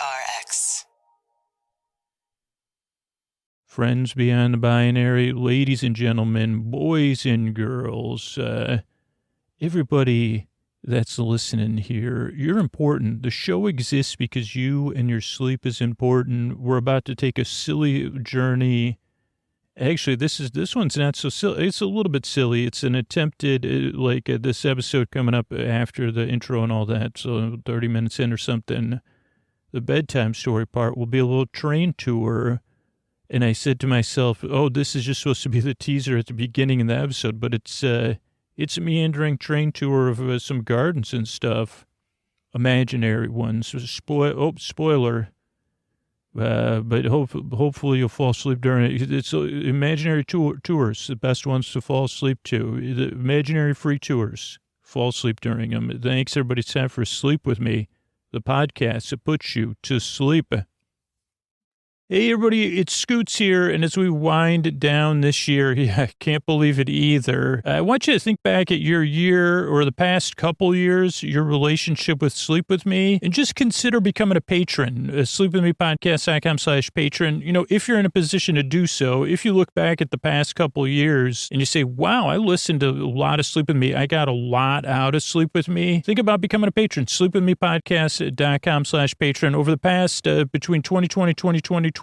PRX. Friends beyond the binary, ladies and gentlemen, boys and girls, everybody that's listening here, you're important. The show exists because you and your sleep is important. We're about to take a silly journey. Actually, this one's not so silly. It's a little bit silly. It's an attempted, this episode coming up after the intro and all that, so 30 minutes in or something. The bedtime story part will be a little train tour. And I said to myself, oh, this is just supposed to be the teaser at the beginning of the episode, but it's a meandering train tour of some gardens and stuff. Imaginary ones. Spoiler. But hopefully you'll fall asleep during it. It's imaginary tours, the best ones to fall asleep to. The imaginary free tours. Fall asleep during them. Thanks, everybody. It's time for Sleep With Me, the podcast that puts you to sleep. Hey, everybody, it's Scoots here, and as we wind down this year, I can't believe it either. I want you to think back at your year or the past couple years, your relationship with Sleep With Me, and just consider becoming a patron, sleepwithmepodcast.com/patron. You know, if you're in a position to do so, if you look back at the past couple years and you say, wow, I listened to a lot of Sleep With Me, I got a lot out of Sleep With Me, think about becoming a patron, sleepwithmepodcast.com/patron. Over the past, between 2020, 2020,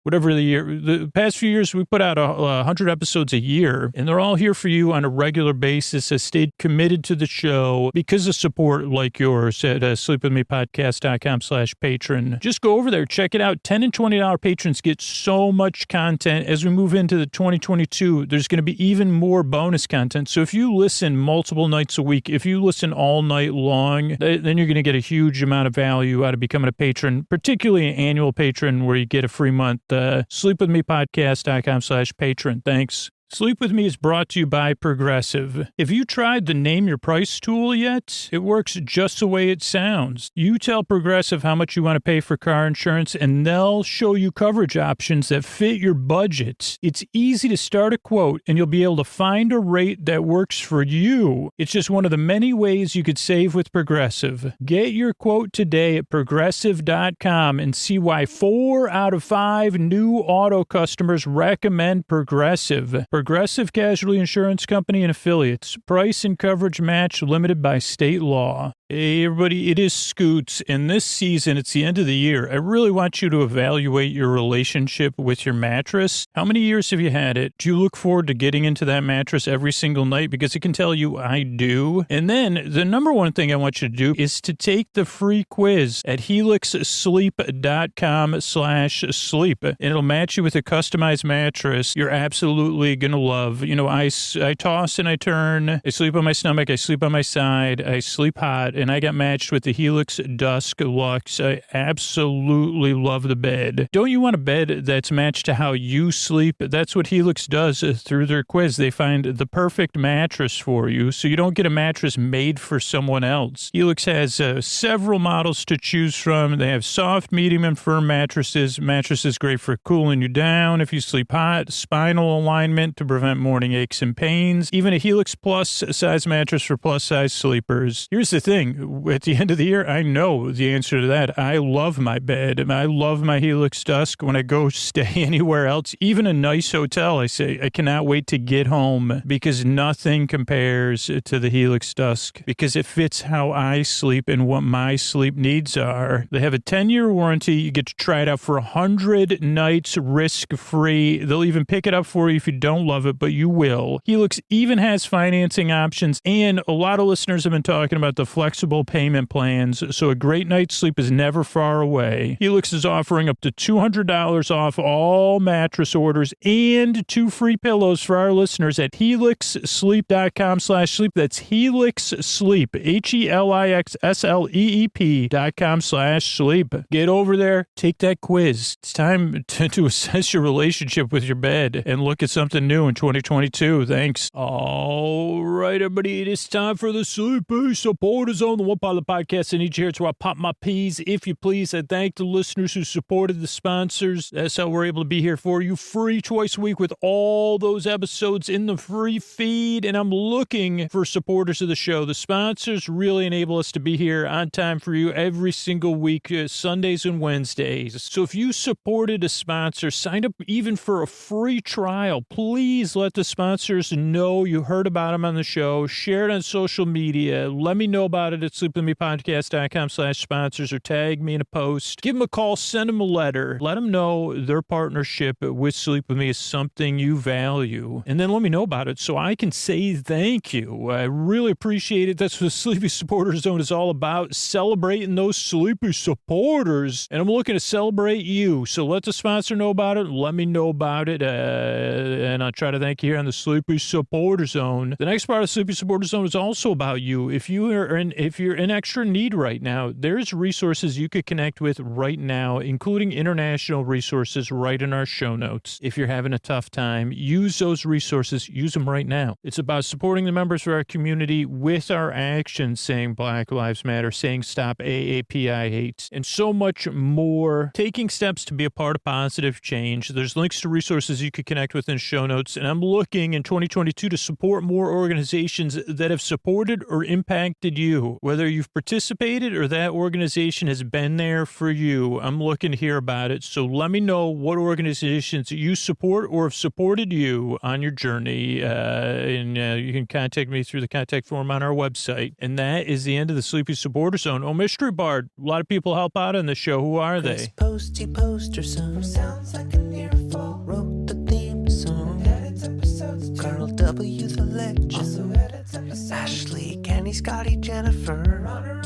whatever the year, the past few years, we put out 100 episodes a year, and they're all here for you on a regular basis. I stayed committed to the show because of support like yours at sleepwithmepodcast.com/patron. Just go over there, check it out. $10 and $20 patrons get so much content. As we move into the 2022, there's going to be even more bonus content. So if you listen multiple nights a week, if you listen all night long, then you're going to get a huge amount of value out of becoming a patron, particularly an annual patron where you get a free month. Sleepwithmepodcast.com/patron. Thanks. Sleep With Me is brought to you by Progressive. Have you tried the Name Your Price tool yet? It works just the way it sounds. You tell Progressive how much you want to pay for car insurance, and they'll show you coverage options that fit your budget. It's easy to start a quote, and you'll be able to find a rate that works for you. It's just one of the many ways you could save with Progressive. Get your quote today at Progressive.com and see why 4 out of 5 new auto customers recommend Progressive. Progressive Casualty Insurance Company and Affiliates. Price and coverage match limited by state law. Hey, everybody, it is Scoots, and this season, it's the end of the year. I really want you to evaluate your relationship with your mattress. How many years have you had it? Do you look forward to getting into that mattress every single night? Because I can tell you I do. And then the number one thing I want you to do is to take the free quiz at helixsleep.com/sleep. And it'll match you with a customized mattress you're absolutely going to love. You know, I toss and I turn. I sleep on my stomach. I sleep on my side. I sleep hot. And I got matched with the Helix Dusk Luxe. I absolutely love the bed. Don't you want a bed that's matched to how you sleep? That's what Helix does through their quiz. They find the perfect mattress for you, so you don't get a mattress made for someone else. Helix has several models to choose from. They have soft, medium, and firm mattresses. Mattresses great for cooling you down if you sleep hot. Spinal alignment to prevent morning aches and pains. Even a Helix Plus size mattress for plus size sleepers. Here's the thing. At the end of the year, I know the answer to that. I love my bed. I love my Helix Dusk. When I go stay anywhere else, even a nice hotel, I say, I cannot wait to get home because nothing compares to the Helix Dusk because it fits how I sleep and what my sleep needs are. They have a 10-year warranty. You get to try it out for 100 nights risk-free. They'll even pick it up for you if you don't love it, but you will. Helix even has financing options, and a lot of listeners have been talking about the flexible payment plans, so a great night's sleep is never far away. Helix is offering up to $200 off all mattress orders and 2 free pillows for our listeners at helixsleep.com/sleep. That's Helix Sleep, HELIXSLEEP.com/sleep. Get over there, take that quiz. It's time to assess your relationship with your bed and look at something new in 2022. Thanks. All right, everybody, it is time for the Sleepy Supporters Zone, the one part of the podcast I need you here. It's where I pop my peas, if you please. I thank the listeners who supported the sponsors. That's how we're able to be here for you free twice a week with all those episodes in the free feed. And I'm looking for supporters of the show. The sponsors really enable us to be here on time for you every single week, Sundays and Wednesdays. So if you supported a sponsor, sign up even for a free trial. Please let the sponsors know you heard about them on the show. Share it on social media. Let me know about it at sleepwithmepodcast.com/sponsors or tag me in a post. Give them a call. Send them a letter. Let them know their partnership with Sleep With Me is something you value. And then let me know about it so I can say thank you. I really appreciate it. That's what Sleepy Supporter Zone is all about, celebrating those sleepy supporters. And I'm looking to celebrate you. So let the sponsor know about it. Let me know about it. And I'll try to thank you here on the Sleepy Supporter Zone. The next part of Sleepy Supporter Zone is also about you. If you're in extra need right now, there's resources you could connect with right now, including international resources right in our show notes. If you're having a tough time, use those resources. Use them right now. It's about supporting the members of our community with our actions, saying Black Lives Matter, saying stop AAPI hate, and so much more. Taking steps to be a part of positive change. There's links to resources you could connect with in show notes. And I'm looking in 2022 to support more organizations that have supported or impacted you. Whether you've participated or that organization has been there for you, I'm looking to hear about it. So let me know what organizations you support or have supported you on your journey. And you can contact me through the contact form on our website. And that is the end of the Sleepy Supporter Zone. Oh, Mystery Bard, a lot of people help out on the show. Who are they? Posty poster son sounds like an earful. Wrote the theme song. Edits episodes too. Carl W. the legend. Also edits episodes. Ashley, Kenny, Scotty, Jennifer. Runner.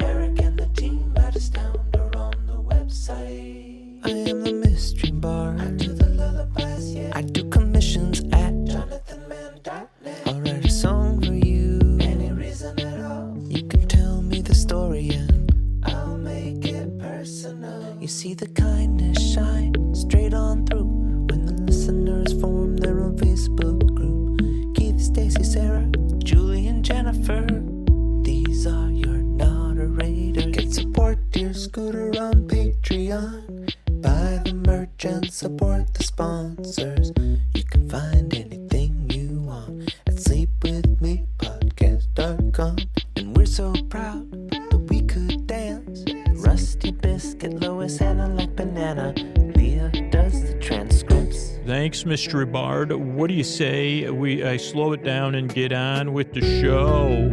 Eric and the team at Astound are on the website. I am the mystery bard. I do the lullabies, yeah. I do commissions at jonathanmann.net. I'll write a song for you. Any reason at all. You can tell me the story and I'll make it personal. You see the kindness shine straight on through when the listeners form their own Facebook group. Keith, Stacy, Sarah, Julie, and Jennifer. These are your moderators. Get support dear Scooter on Patreon. Buy the merch and support the sponsors. You can find anything you want at sleepwithmepodcast.com. And we're so proud that we could dance. Rusty Biscuit, Lois, Hannah like banana. Leah does the transcripts. Thanks, Mystery Bard. What do you say I slow it down and get on with the show?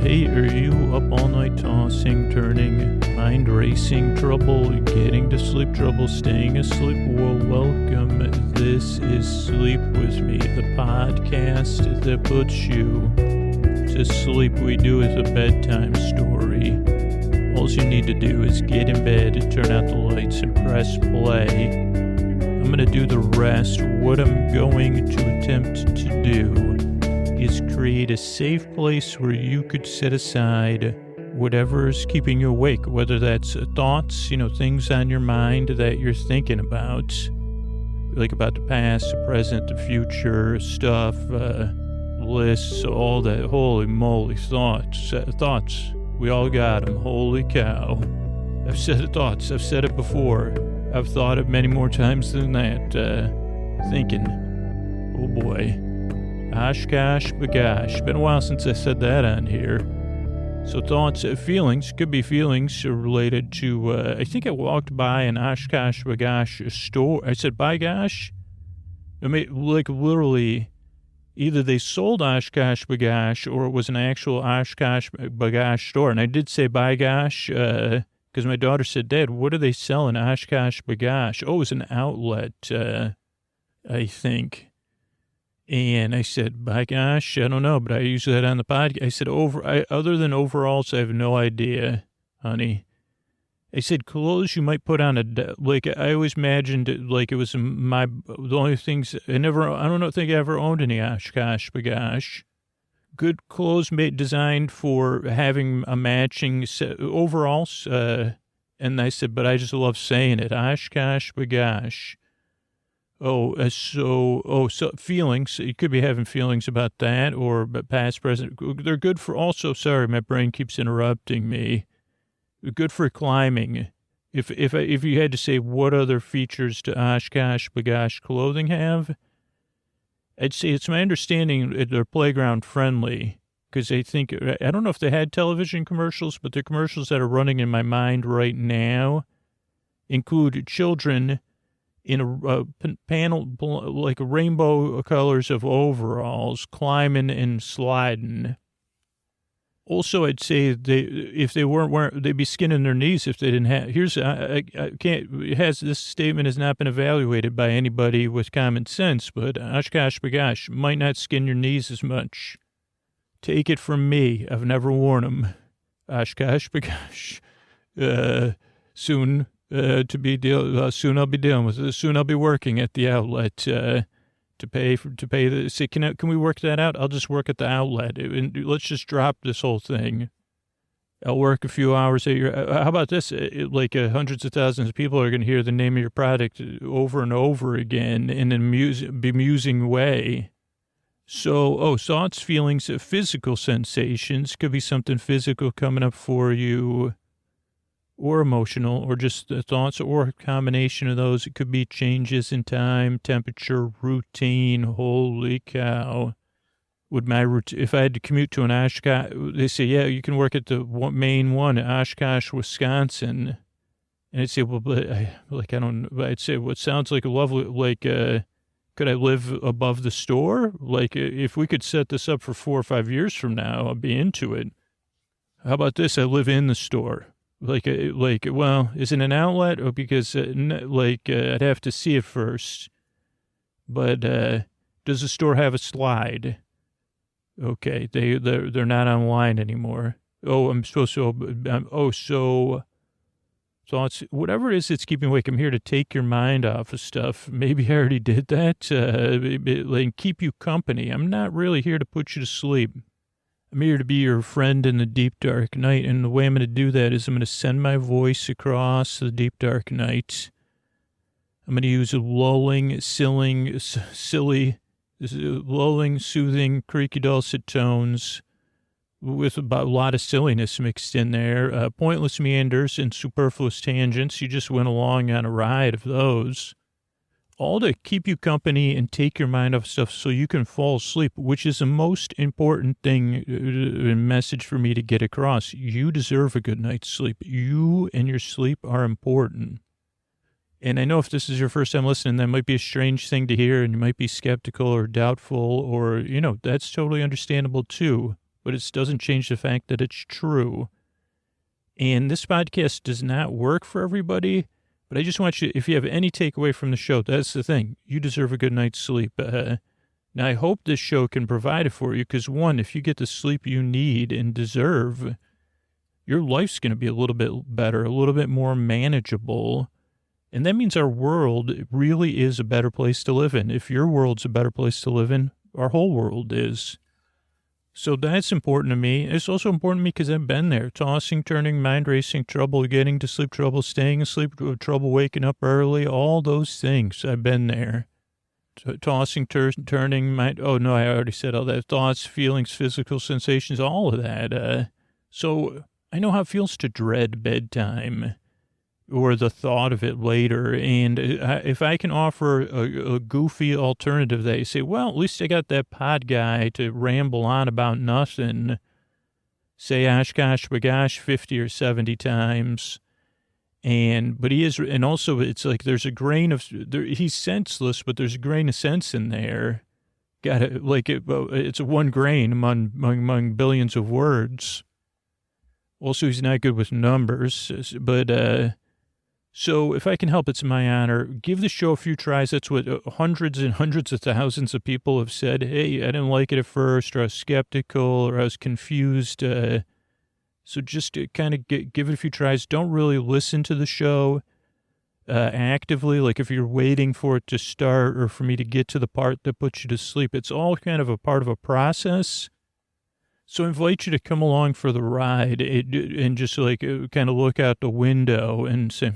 Hey, are you up all night tossing, turning, mind racing, trouble, getting to sleep, trouble, staying asleep? Well, welcome. This is Sleep With Me, the podcast that puts you to sleep. We do is a bedtime story. All you need to do is get in bed, turn out the lights, and press play. I'm going to do the rest. What I'm going to attempt to do is create a safe place where you could set aside whatever is keeping you awake, whether that's thoughts, things on your mind that you're thinking about, like about the past, the present, the future, stuff, lists, all that. Holy moly, thoughts. We all got them. Holy cow. I've said it, thoughts. I've said it before. I've thought it many more times than that. Thinking, oh boy. Oshkosh bagosh. Been a while since I said that on here. So thoughts, feelings, could be feelings related to, I think I walked by an Oshkosh bagosh store. I said, by gosh? I mean, like literally, either they sold Oshkosh bagosh or it was an actual Oshkosh bagosh store. And I did say, by gosh, because my daughter said, Dad, what do they sell in Oshkosh bagosh? Oh, it was an outlet, I think. And I said, by gosh, I don't know, but I use that on the podcast. I said, other than overalls, I have no idea, honey. I said, clothes you might put on I always imagined it like it was the only things, I don't think I ever owned any Oshkosh bagosh. Good clothes designed for having a matching overalls. And I said, but I just love saying it, Oshkosh bagosh. So feelings. You could be having feelings about that or past, present. They're good for also, sorry, my brain keeps interrupting me. Good for climbing. If you had to say what other features do Oshkosh Bagosh clothing have, I'd say it's my understanding they're playground friendly because I don't know if they had television commercials, but the commercials that are running in my mind right now include children in a panel, like rainbow colors of overalls, climbing and sliding. Also, I'd say if they weren't wearing, they'd be skinning their knees if they didn't have. This statement has not been evaluated by anybody with common sense, but Oshkosh Bagosh might not skin your knees as much. Take it from me. I've never worn them. Oshkosh Bagosh. Soon I'll be dealing with it. Soon I'll be working at the outlet to pay the. Say, can we work that out? I'll just work at the outlet. Let's just drop this whole thing. I'll work a few hours at your. How about this? Hundreds of thousands of people are going to hear the name of your product over and over again in an bemusing way. So, thoughts, feelings, physical sensations could be something physical coming up for you. Or emotional, or just the thoughts, or a combination of those. It could be changes in time, temperature, routine. Holy cow. If I had to commute to an Oshkosh, they say, yeah, you can work at the main one, Oshkosh, Wisconsin. And I'd say, well, I'd say, what sounds like a lovely, could I live above the store? If we could set this up for 4 or 5 years from now, I'd be into it. How about this? I live in the store. Well, is it an outlet or because, I'd have to see it first. But, does the store have a slide? Okay, they're not online anymore. Thoughts, whatever it is that's keeping me awake, I'm here to take your mind off of stuff. Maybe I already did that, and keep you company. I'm not really here to put you to sleep. I'm here to be your friend in the deep, dark night, and the way I'm going to do that is I'm going to send my voice across the deep, dark night. I'm going to use a lulling, soothing, creaky, dulcet tones with about a lot of silliness mixed in there, pointless meanders and superfluous tangents. You just went along on a ride of those. All to keep you company and take your mind off stuff so you can fall asleep, which is the most important thing, message for me to get across. You deserve a good night's sleep. You and your sleep are important. And I know if this is your first time listening, that might be a strange thing to hear, and you might be skeptical or doubtful, or, that's totally understandable too. But it doesn't change the fact that it's true. And this podcast does not work for everybody. But I just want you, if you have any takeaway from the show, that's the thing. You deserve a good night's sleep. Now, I hope this show can provide it for you because, one, if you get the sleep you need and deserve, your life's going to be a little bit better, a little bit more manageable. And that means our world really is a better place to live in. If your world's a better place to live in, our whole world is. So that's important to me. It's also important to me because I've been there. Tossing, turning, mind racing, trouble getting to sleep, trouble staying asleep, trouble waking up early, all those things. I've been there. Tossing, turning, mind. Oh, no, I already said all that. Thoughts, feelings, physical sensations, all of that. So I know how it feels to dread bedtime or the thought of it later. And if I can offer a goofy alternative that you say, well, at least I got that pod guy to ramble on about nothing, say Oshkosh Bagosh 50 or 70 times. But he is, and also it's like there's a grain of, he's senseless, but there's a grain of sense in there. It's a one grain among billions of words. Also, he's not good with numbers, but, so if I can help, it's my honor. Give the show a few tries. That's what hundreds and hundreds of thousands of people have said. Hey, I didn't like it at first, or I was skeptical, or I was confused. So just kind of give it a few tries. Don't really listen to the show actively. Like if you're waiting for it to start or for me to get to the part that puts you to sleep, it's all kind of a part of a process. So I invite you to come along for the ride and just kind of look out the window and say,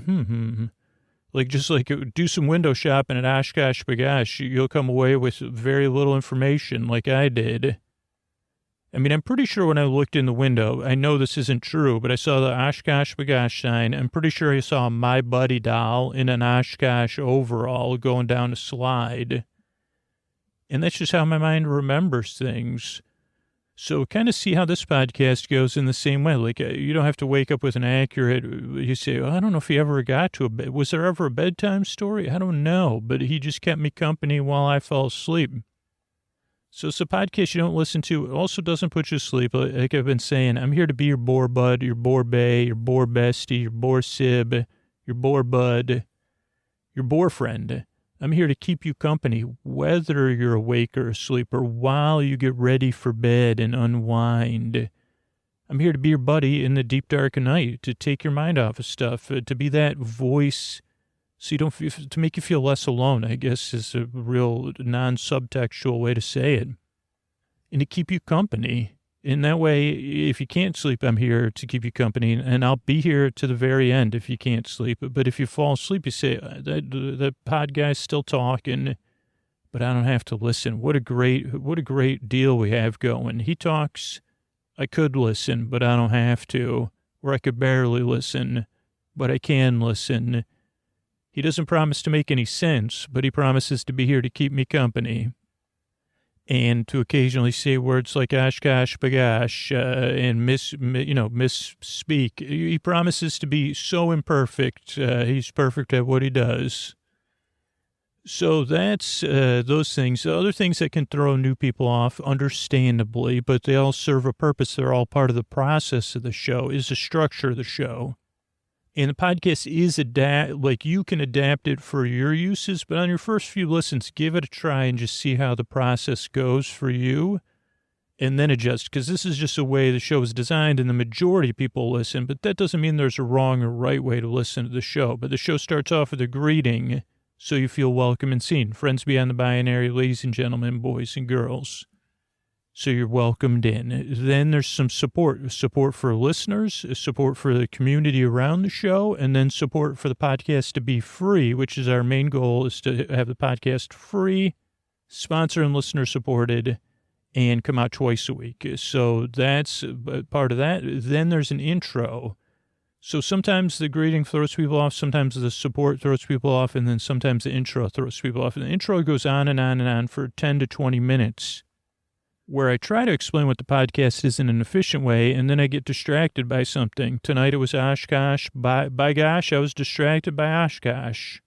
Like, just like do some window shopping at Oshkosh B'gosh. You'll come away with very little information like I did. I mean, I'm pretty sure when I looked in the window, I know this isn't true, but I saw the Oshkosh B'gosh sign. I'm pretty sure I saw My Buddy doll in an Oshkosh overall going down a slide. And that's just how my mind remembers things. So kind of see how this podcast goes in the same way. Like, you don't have to wake up with an accurate, you say, I don't know if he ever got to a bed. Was there ever a bedtime story? I don't know, but he just kept me company while I fell asleep. So it's a podcast you don't listen to. It also doesn't put you to sleep. Like I've been saying, I'm here to be your bore bud, your bore bae, your bore bestie, your bore sib, your bore bud, your bore friend. I'm here to keep you company, whether you're awake or asleep or while you get ready for bed and unwind. I'm here to be your buddy in the deep dark of night, to take your mind off of stuff, to be that voice so you don't feel, to make you feel less alone, I guess is a real non-subtextual way to say it. And to keep you company. In that way, if you can't sleep, I'm here to keep you company, and I'll be here to the very end if you can't sleep. But if you fall asleep, you say, the pod guy's still talking, but I don't have to listen. What a great deal we have going. He talks, I could listen, but I don't have to. Or I could barely listen, but I can listen. He doesn't promise to make any sense, but he promises to be here to keep me company. And to occasionally say words like Oshkosh B'gosh and misspeak. He promises to be so imperfect. He's perfect at what he does. So that's those things. The other things that can throw new people off, understandably, but they all serve a purpose. They're all part of the process of the show, is the structure of the show. And the podcast is you can adapt it for your uses, but on your first few listens, give it a try and just see how the process goes for you and then adjust. Because this is just a way the show is designed and the majority of people listen, but that doesn't mean there's a wrong or right way to listen to the show. But the show starts off with a greeting so you feel welcome and seen. Friends beyond the binary, ladies and gentlemen, boys and girls. So you're welcomed in. Then there's some support for listeners, support for the community around the show, and then support for the podcast to be free, which is our main goal, is to have the podcast free, sponsor and listener supported, and come out twice a week. So that's part of that. Then there's an intro. So sometimes the greeting throws people off, sometimes the support throws people off, and then sometimes the intro throws people off. And the intro goes on and on and on for 10 to 20 minutes. Where I try to explain what the podcast is in an efficient way, and then I get distracted by something. Tonight it was Oshkosh. By gosh, I was distracted by Oshkosh.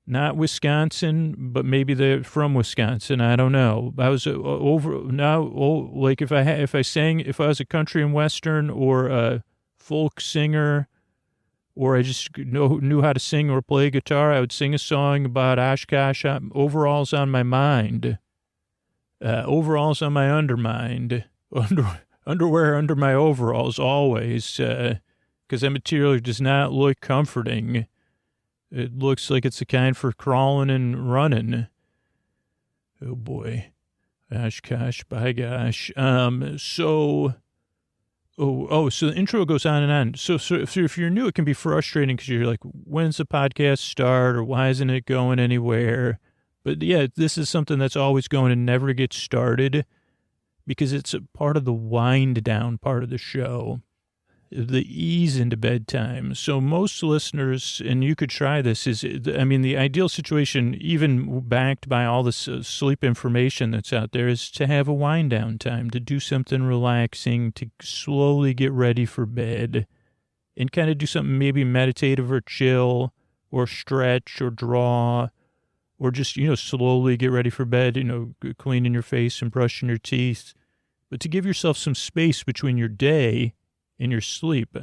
Not Wisconsin, but maybe they're from Wisconsin. I don't know. I was like if I was a country and western or a folk singer, or I just knew how to sing or play guitar, I would sing a song about Oshkosh. Overalls on my mind. Overalls on my undermind, underwear under my overalls always, because that material does not look comforting. It looks like it's the kind for crawling and running. Oh boy, Oshkosh, by gosh. So the intro goes on and on. So if you're new, it can be frustrating because you're like, when's the podcast start, or why isn't it going anywhere? But yeah, this is something that's always going and never gets started because it's a part of the wind down part of the show, the ease into bedtime. So most listeners, and you could try this, the ideal situation, even backed by all this sleep information that's out there, is to have a wind down time, to do something relaxing, to slowly get ready for bed and kind of do something maybe meditative or chill or stretch or draw. Or just, slowly get ready for bed, cleaning your face and brushing your teeth. But to give yourself some space between your day and your sleep.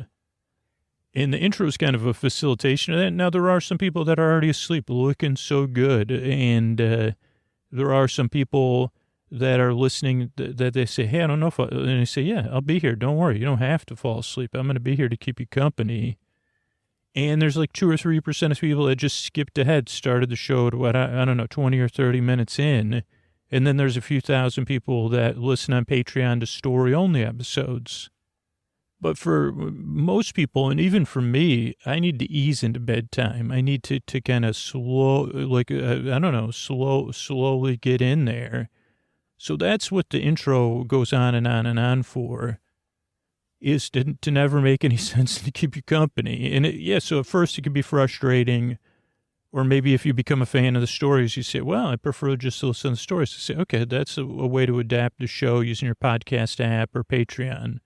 And the intro is kind of a facilitation of that. Now, there are some people that are already asleep looking so good. And there are some people that are listening that they say, hey, I don't know and they say, yeah, I'll be here. Don't worry. You don't have to fall asleep. I'm going to be here to keep you company. And there's like 2 or 3% of people that just skipped ahead, started the show at what, I don't know, 20 or 30 minutes in. And then there's a few thousand people that listen on Patreon to story-only episodes. But for most people, and even for me, I need to ease into bedtime. I need to kind of slowly get in there. So that's what the intro goes on and on and on for, is to never make any sense to keep you company. And so at first it can be frustrating. Or maybe if you become a fan of the stories, you say, well, I prefer just to listen to the stories. To say, okay, that's a way to adapt the show using your podcast app or Patreon.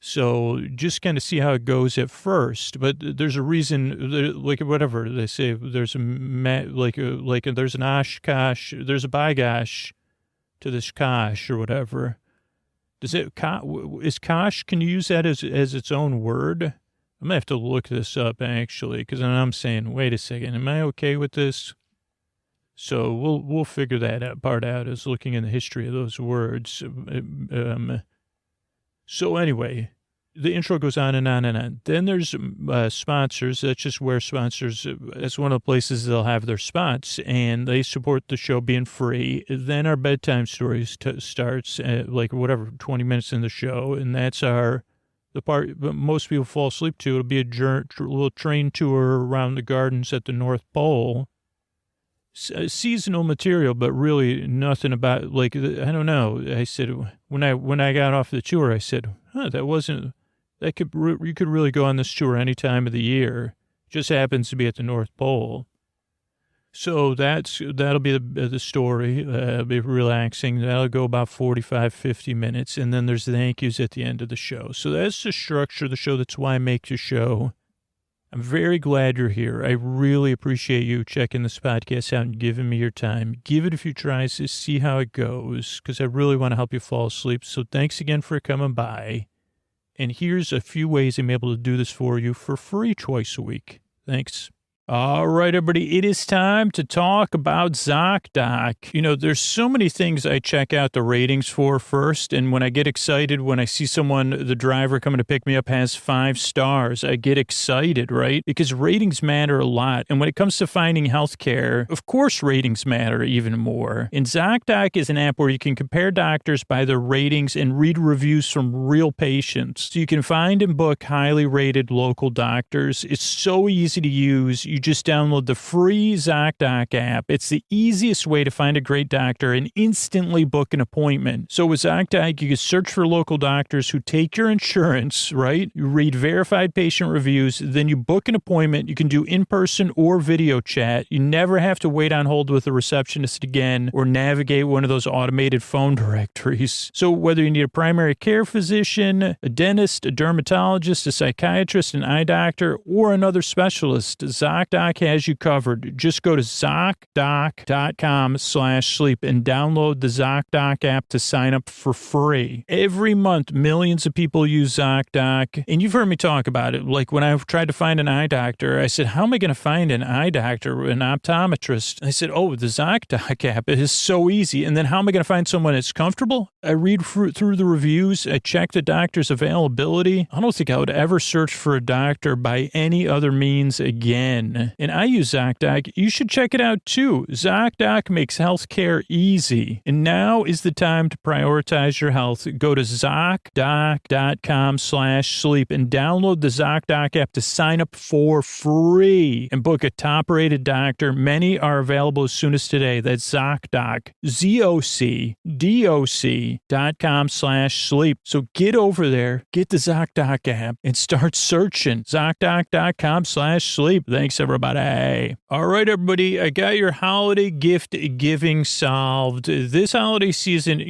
So just kind of see how it goes at first. But there's a reason, like whatever they say, there's there's an Oshkosh, there's a Bygosh to this Kosh or whatever. Is Kosh, can you use that as its own word? I'm going to have to look this up, actually, because I'm saying, wait a second, am I okay with this? So we'll figure that part out as looking in the history of those words. So anyway, the intro goes on and on and on. Then there's sponsors. That's just where sponsors, that's one of the places they'll have their spots, and they support the show being free. Then our bedtime stories starts at 20 minutes in the show, and that's the part most people fall asleep to. It'll be a little train tour around the gardens at the North Pole. Seasonal material, but really nothing about, I don't know. I said, when I got off the tour, I said, you could really go on this tour any time of the year. Just happens to be at the North Pole. So that'll be the story. It'll be relaxing. That'll go about 45, 50 minutes. And then there's the thank yous at the end of the show. So that's the structure of the show. That's why I make the show. I'm very glad you're here. I really appreciate you checking this podcast out and giving me your time. Give it a few tries to see how it goes, because I really want to help you fall asleep. So thanks again for coming by. And here's a few ways I'm able to do this for you for free twice a week. Thanks. All right, everybody, it is time to talk about Zocdoc. You know, there's so many things I check out the ratings for first, and when I get excited, when I see the driver coming to pick me up has 5 stars, I get excited, right? Because ratings matter a lot, and when it comes to finding healthcare, of course ratings matter even more. And Zocdoc is an app where you can compare doctors by their ratings and read reviews from real patients. So you can find and book highly rated local doctors. It's so easy to use. You just download the free Zocdoc app. It's the easiest way to find a great doctor and instantly book an appointment. So with Zocdoc, you can search for local doctors who take your insurance, right? You read verified patient reviews, then you book an appointment. You can do in-person or video chat. You never have to wait on hold with a receptionist again or navigate one of those automated phone directories. So whether you need a primary care physician, a dentist, a dermatologist, a psychiatrist, an eye doctor, or another specialist, Zocdoc has you covered. Just go to Zocdoc.com/sleep and download the Zocdoc app to sign up for free. Every month, millions of people use Zocdoc, and you've heard me talk about it. Like when I tried to find an eye doctor, I said, how am I going to find an eye doctor, an optometrist? I said, the Zocdoc app is so easy. And then how am I going to find someone that's comfortable? I read through the reviews. I check the doctor's availability. I don't think I would ever search for a doctor by any other means again. And I use Zocdoc. You should check it out too. Zocdoc makes healthcare easy. And now is the time to prioritize your health. Go to Zocdoc.com/sleep and download the Zocdoc app to sign up for free and book a top-rated doctor. Many are available as soon as today. That's Zocdoc, ZocDoc.com/sleep. So get over there, get the Zocdoc app, and start searching. Zocdoc.com/sleep. Thanks, everybody. All right, everybody, I got your holiday gift giving solved. This holiday season,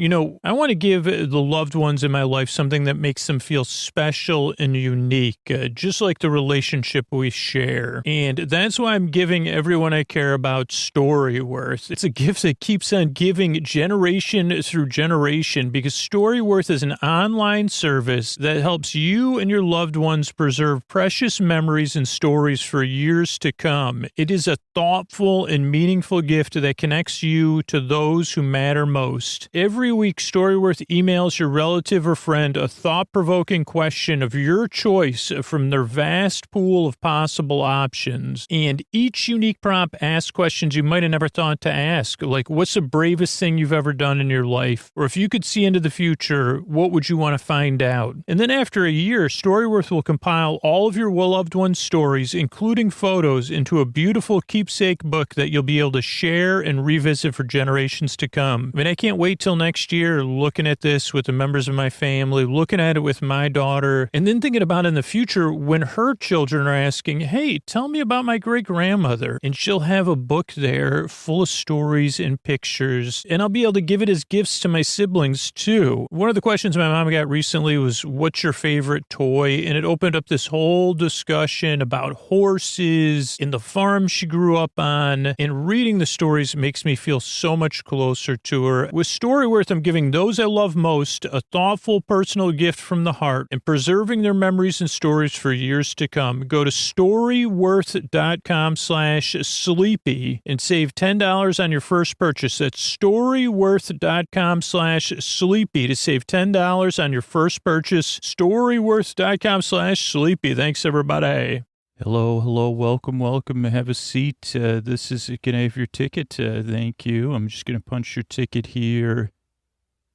I want to give the loved ones in my life something that makes them feel special and unique, just like the relationship we share. And that's why I'm giving everyone I care about StoryWorth. It's a gift that keeps on giving generation through generation, because StoryWorth is an online service that helps you and your loved ones preserve precious memories and stories for years to come. It is a thoughtful and meaningful gift that connects you to those who matter most. Every week, StoryWorth emails your relative or friend a thought-provoking question of your choice from their vast pool of possible options. And each unique prompt asks questions you might have never thought to ask, like what's the bravest thing you've ever done in your life? Or if you could see into the future, what would you want to find out? And then after a year, StoryWorth will compile all of your well-loved ones' stories, including photos, into a beautiful keepsake book that you'll be able to share and revisit for generations to come. I mean, I can't wait till next year looking at this with the members of my family, looking at it with my daughter, and then thinking about in the future when her children are asking, hey, tell me about my great-grandmother. And she'll have a book there full of stories and pictures, and I'll be able to give it as gifts to my siblings, too. One of the questions my mom got recently was, what's your favorite toy? And it opened up this whole discussion about horses and the farm she grew up on. And reading the stories makes me feel so much closer to her. With StoryWorth, I'm giving those I love most a thoughtful personal gift from the heart and preserving their memories and stories for years to come. Go to StoryWorth.com/sleepy and save $10 on your first purchase. That's StoryWorth.com/sleepy to save $10 on your first purchase. StoryWorth.com/sleepy. Thanks, everybody. Hello, welcome, have a seat. This is, can I have your ticket? Thank you. I'm just going to punch your ticket here.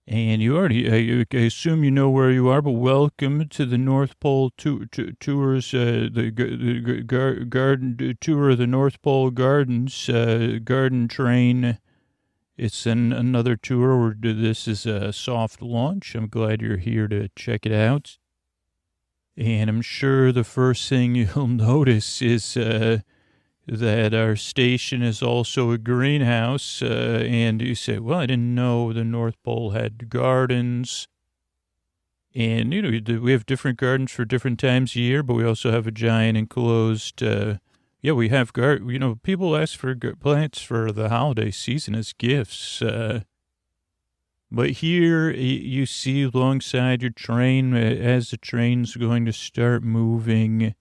And you already, I assume you know where you are, but welcome to the North Pole Tours, the garden tour of the North Pole Gardens, garden train. It's another tour where this is a soft launch. I'm glad you're here to check it out. And I'm sure the first thing you'll notice is that our station is also a greenhouse. And you say, well, I didn't know the North Pole had gardens. And, you know, we have different gardens for different times of year, but we also have a giant enclosed, we have people ask for plants for the holiday season as gifts. But here you see alongside your train, as the train's going to start moving,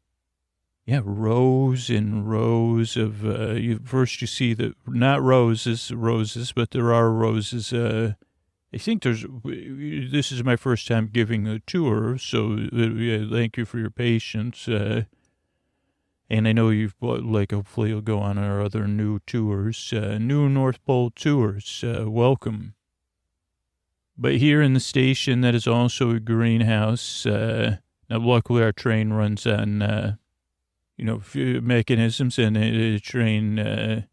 rows and rows of, first you see not roses, but there are roses. I think this is my first time giving a tour, so thank you for your patience. And I know hopefully you'll go on our other new tours, new North Pole tours. Welcome. But here in the station, that is also a greenhouse. Now, luckily, our train runs on, mechanisms, and the train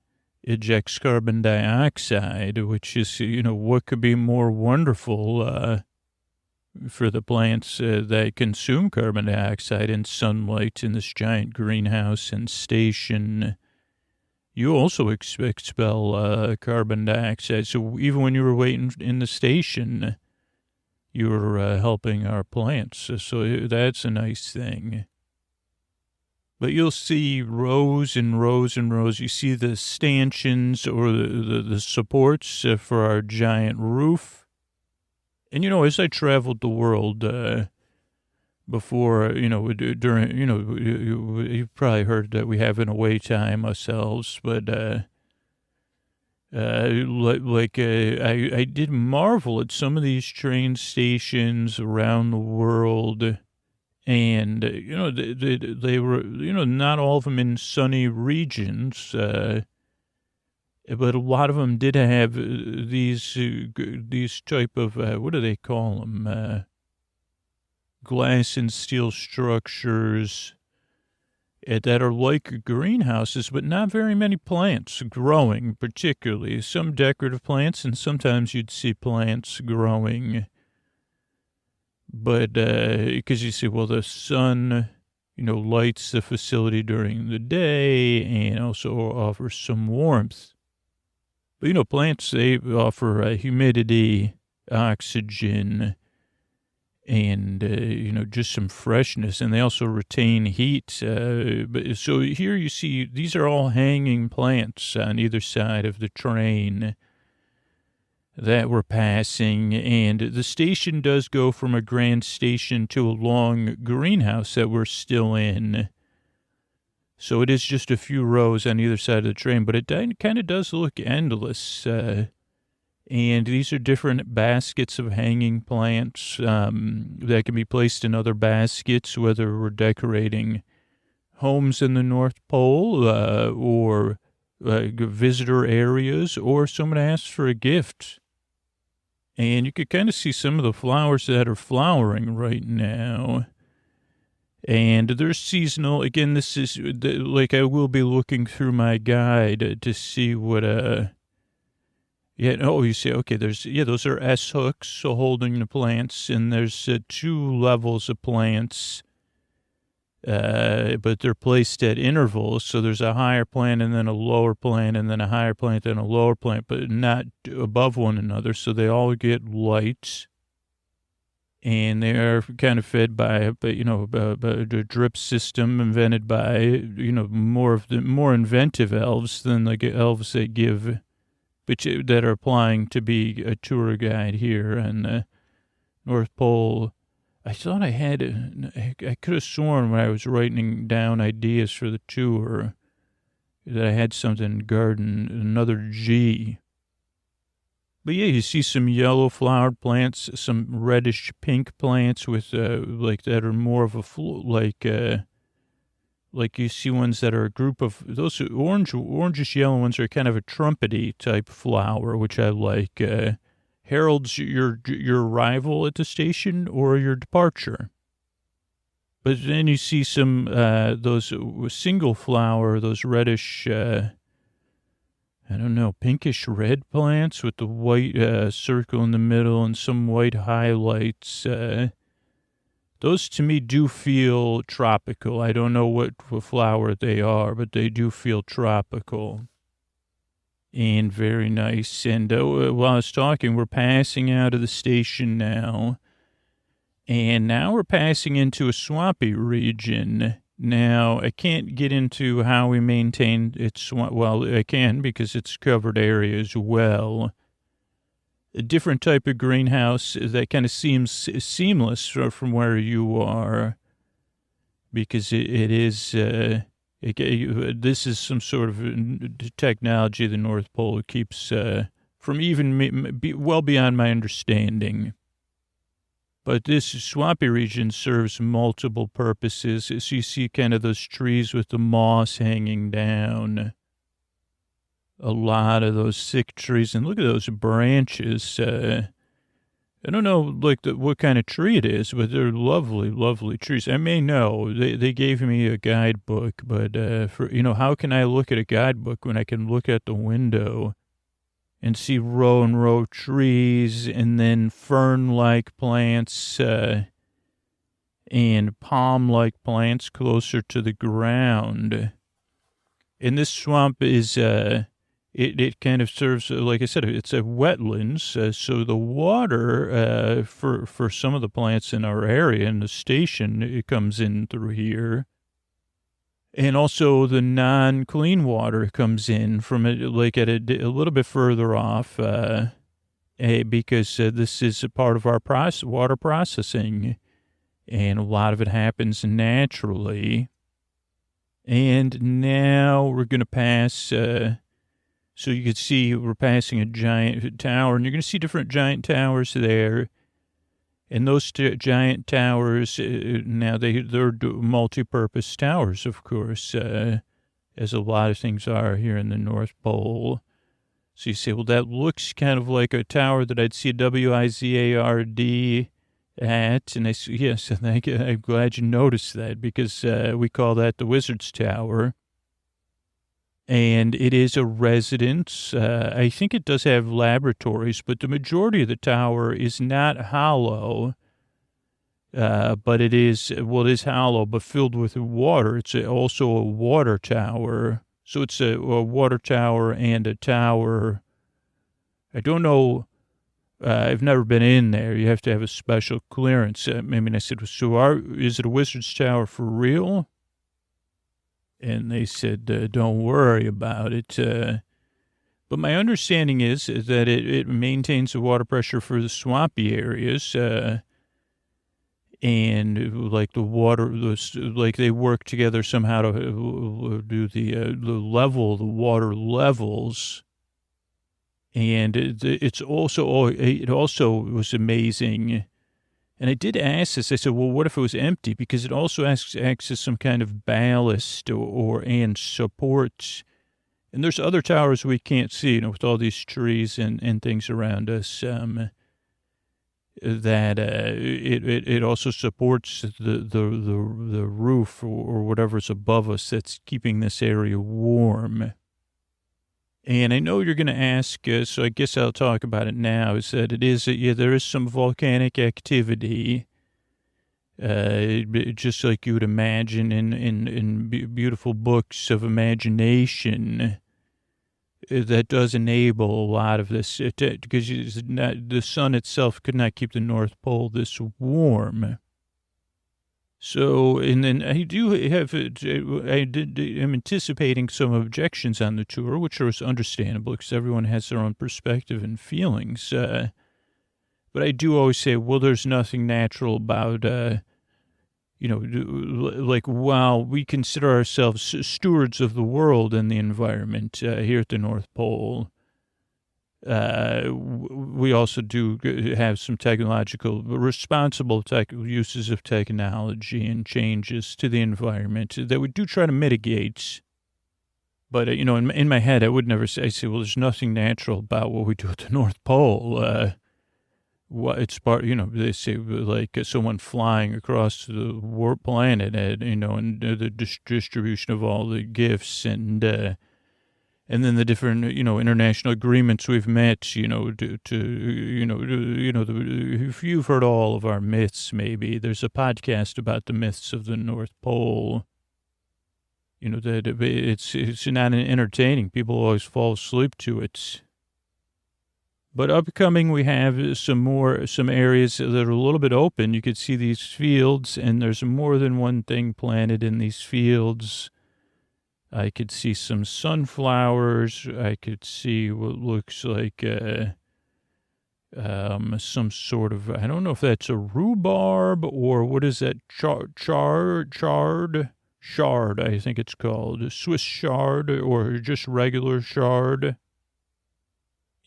ejects carbon dioxide, which is, what could be more wonderful for the plants that consume carbon dioxide and sunlight in this giant greenhouse and station. You also expel carbon dioxide. So even when you were waiting in the station, you were helping our plants. So that's a nice thing. But you'll see rows and rows and rows. You see the stanchions or the supports for our giant roof. And, as I traveled the world before, during, you've probably heard that we have an away time ourselves, but, I did marvel at some of these train stations around the world, and, they were, not all of them in sunny regions, but a lot of them did have these type of, what do they call them? Glass and steel structures that are like greenhouses, but not very many plants growing, particularly. Some decorative plants, and sometimes you'd see plants growing. But because you see, well, the sun, lights the facility during the day and also offers some warmth. But, plants, they offer humidity, oxygen, and, just some freshness, and they also retain heat. So here you see, these are all hanging plants on either side of the train that we're passing, and the station does go from a grand station to a long greenhouse that we're still in. So it is just a few rows on either side of the train, but it kind of does look endless. And these are different baskets of hanging plants that can be placed in other baskets, whether we're decorating homes in the North Pole or visitor areas, or someone asks for a gift. And you could kind of see some of the flowers that are flowering right now. And they're seasonal. Again, this is like I will be looking through my guide to see what you say, okay, those are S hooks, so holding the plants, and there's 2 levels of plants, but they're placed at intervals, so there's a higher plant and then a lower plant and then a higher plant and a lower plant, but not above one another, so they all get light. And they are kind of fed by a drip system invented by, more inventive elves than the elves that give, that are applying to be a tour guide here on the North Pole. I thought I could have sworn when I was writing down ideas for the tour that I had something in garden, another G. But yeah, you see some yellow flowered plants, some reddish pink plants with that are more of a like you see ones that are a group of those orangish yellow ones are kind of a trumpety type flower, which I like. Heralds your arrival at the station or your departure. But then you see some those single flower, those reddish. Pinkish red plants with the white circle in the middle and some white highlights. Those to me do feel tropical. I don't know what flower they are, but they do feel tropical and very nice. And while I was talking, we're passing out of the station now. And now we're passing into a swampy region. Now, I can't get into how we maintain its, well, I can because it's covered area as well. A different type of greenhouse that kind of seems seamless from where you are, because it is, this is some sort of technology the North Pole keeps from even well beyond my understanding. But this swampy region serves multiple purposes. So you see kind of those trees with the moss hanging down. A lot of those thick trees. And look at those branches. I don't know what kind of tree it is, but they're lovely, lovely trees. I may know. They gave me a guidebook, but how can I look at a guidebook when I can look at the window and see row and row trees, and then fern-like plants and palm-like plants closer to the ground. And this swamp is, it kind of serves, like I said, it's a wetlands, so the water for some of the plants in our area, in the station, it comes in through here. And also the non-clean water comes in from it, like at a little bit further off, because this is a part of our water processing, and a lot of it happens naturally. And now we're going to pass, so you can see we're passing a giant tower, and you're going to see different giant towers there. And those giant towers, now they're multi-purpose towers, of course, as a lot of things are here in the North Pole. So you say, well, that looks kind of like a tower that I'd see a WIZARD at. And I say, yes, I'm glad you noticed that, because we call that the Wizard's Tower. And it is a residence. I think it does have laboratories, but the majority of the tower is not hollow. But it is hollow, but filled with water. It's also a water tower. So it's a water tower and a tower. I don't know. I've never been in there. You have to have a special clearance. I said, is it a Wizard's Tower for real? And they said, don't worry about it. But my understanding is that it maintains the water pressure for the swampy areas. and like the water, like they work together somehow to do the level, the water levels. And it also was amazing. And I did ask this. I said, well, what if it was empty? Because it also acts as some kind of ballast and support. And there's other towers we can't see, with all these trees and things around us. That it also supports the roof or whatever's above us that's keeping this area warm. And I know you're going to ask, so I guess I'll talk about it now, is that there is some volcanic activity, just like you would imagine in beautiful books of imagination, that does enable a lot of this, because the sun itself could not keep the North Pole this warm. So, and then I'm anticipating some objections on the tour, which are understandable because everyone has their own perspective and feelings. But I do always say, well, there's nothing natural about, like, while we consider ourselves stewards of the world and the environment here at the North Pole, we also do have some responsible uses of technology and changes to the environment that we do try to mitigate. But, in my head, I would never say, well, there's nothing natural about what we do at the North Pole. It's part, they say like someone flying across the planet, and the distribution of all the gifts and then the different, international agreements we've met, if you've heard all of our myths, maybe there's a podcast about the myths of the North Pole, that it's not entertaining. People always fall asleep to it. But upcoming, we have some areas that are a little bit open. You could see these fields, and there's more than one thing planted in these fields. I could see some sunflowers. I could see what looks like some sort of, I don't know if that's a rhubarb or what is that, chard, I think it's called, Swiss chard or just regular chard.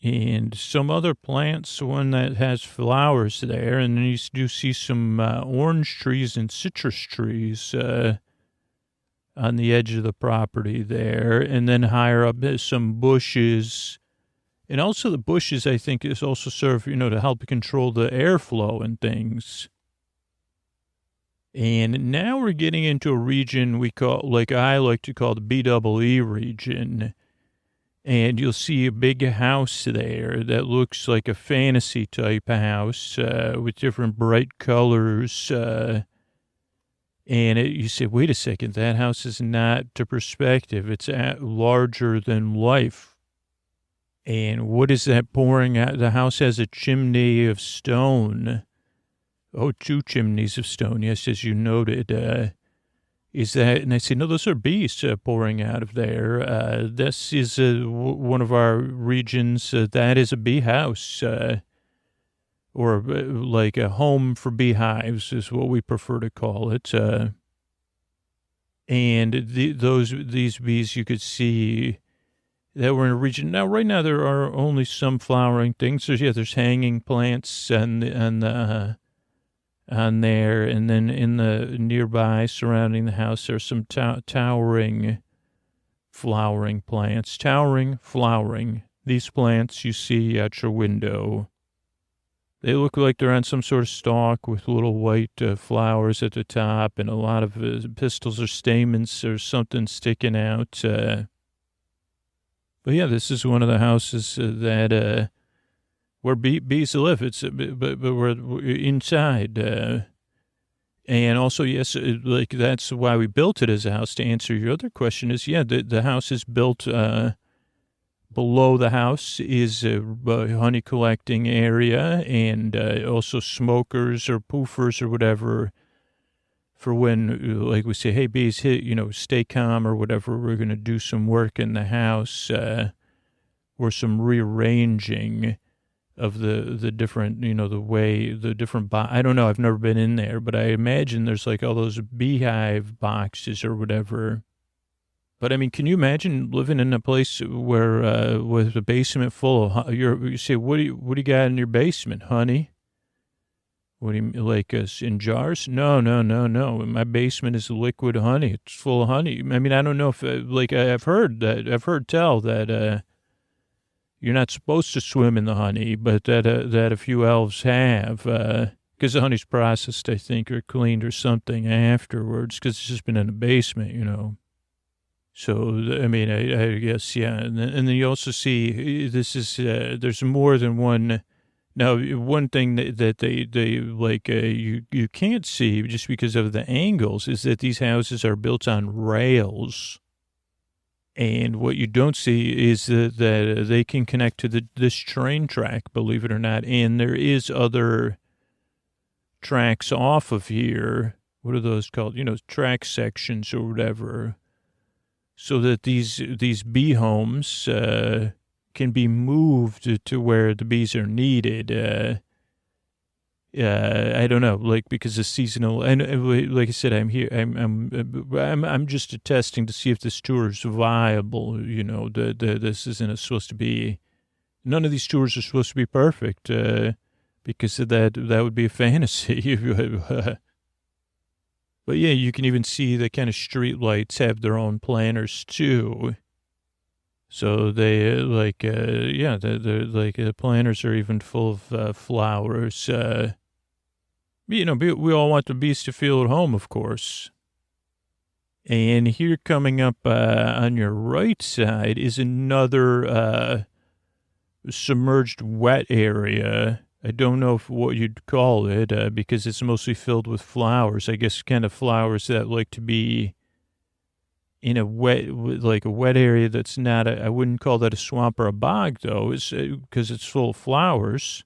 And some other plants, one that has flowers there. And then you do see some orange trees and citrus trees on the edge of the property there. And then higher up, there's some bushes. And also the bushes, I think, is also serve, to help control the airflow and things. And now we're getting into a region we call, like I like to call the BEE region. And you'll see a big house there that looks like a fantasy type house with different bright colors. And you say, wait a second, that house is not to perspective. It's larger than life. And what is that pouring out? The house has a chimney of stone. Oh, 2 chimneys of stone, yes, as you noted. Is that, and I say, no, those are bees pouring out of there. This is one of our regions. That is a bee house, or like a home for beehives is what we prefer to call it. And these bees you could see that were in a region. Now, right now, there are only some flowering things. There's hanging plants on there, and then in the nearby surrounding the house, there's some towering flowering plants. Flowering. These plants you see out your window. They look like they're on some sort of stalk with little white flowers at the top and a lot of pistils or stamens or something sticking out. But yeah, this is one of the houses that where bees live. But we're inside. And also, yes, like that's why we built it as a house. To answer your other question is, yeah, the house is built, below the house is a honey collecting area and also smokers or poofers or whatever for when, like we say, hey, bees, stay calm or whatever. We're going to do some work in the house or some rearranging of the different, the way, the different, I don't know, I've never been in there, but I imagine there's like all those beehive boxes or whatever. But I mean, can you imagine living in a place where, with a basement full of, you say, what do you got in your basement, honey? What do you mean, like in jars? No. My basement is liquid honey. It's full of honey. I mean, I don't know if, I've heard tell that, you're not supposed to swim in the honey, but that a few elves have, because the honey's processed, I think, or cleaned or something afterwards, because it's just been in the basement, So, I mean, I guess, yeah. And then you also see this is, there's more than one. Now, one thing that they you can't see just because of the angles is that these houses are built on rails. And what you don't see is that they can connect to this train track, believe it or not. And there is other tracks off of here. What are those called? Track sections or whatever. So that these bee homes can be moved to where the bees are needed. I don't know, because the seasonal, and like I said, I'm here. I'm just attesting to see if this tour is viable. This isn't supposed to be. None of these tours are supposed to be perfect, because that would be a fantasy. But yeah, you can even see the kind of street lights have their own planters too. So they the planters are even full of flowers. We all want the bees to feel at home, of course. And here coming up on your right side is another submerged wet area. I don't know what you'd call it because it's mostly filled with flowers. I guess kind of flowers that like to be in a wet area that's not I wouldn't call that a swamp or a bog, though, because it's full of flowers.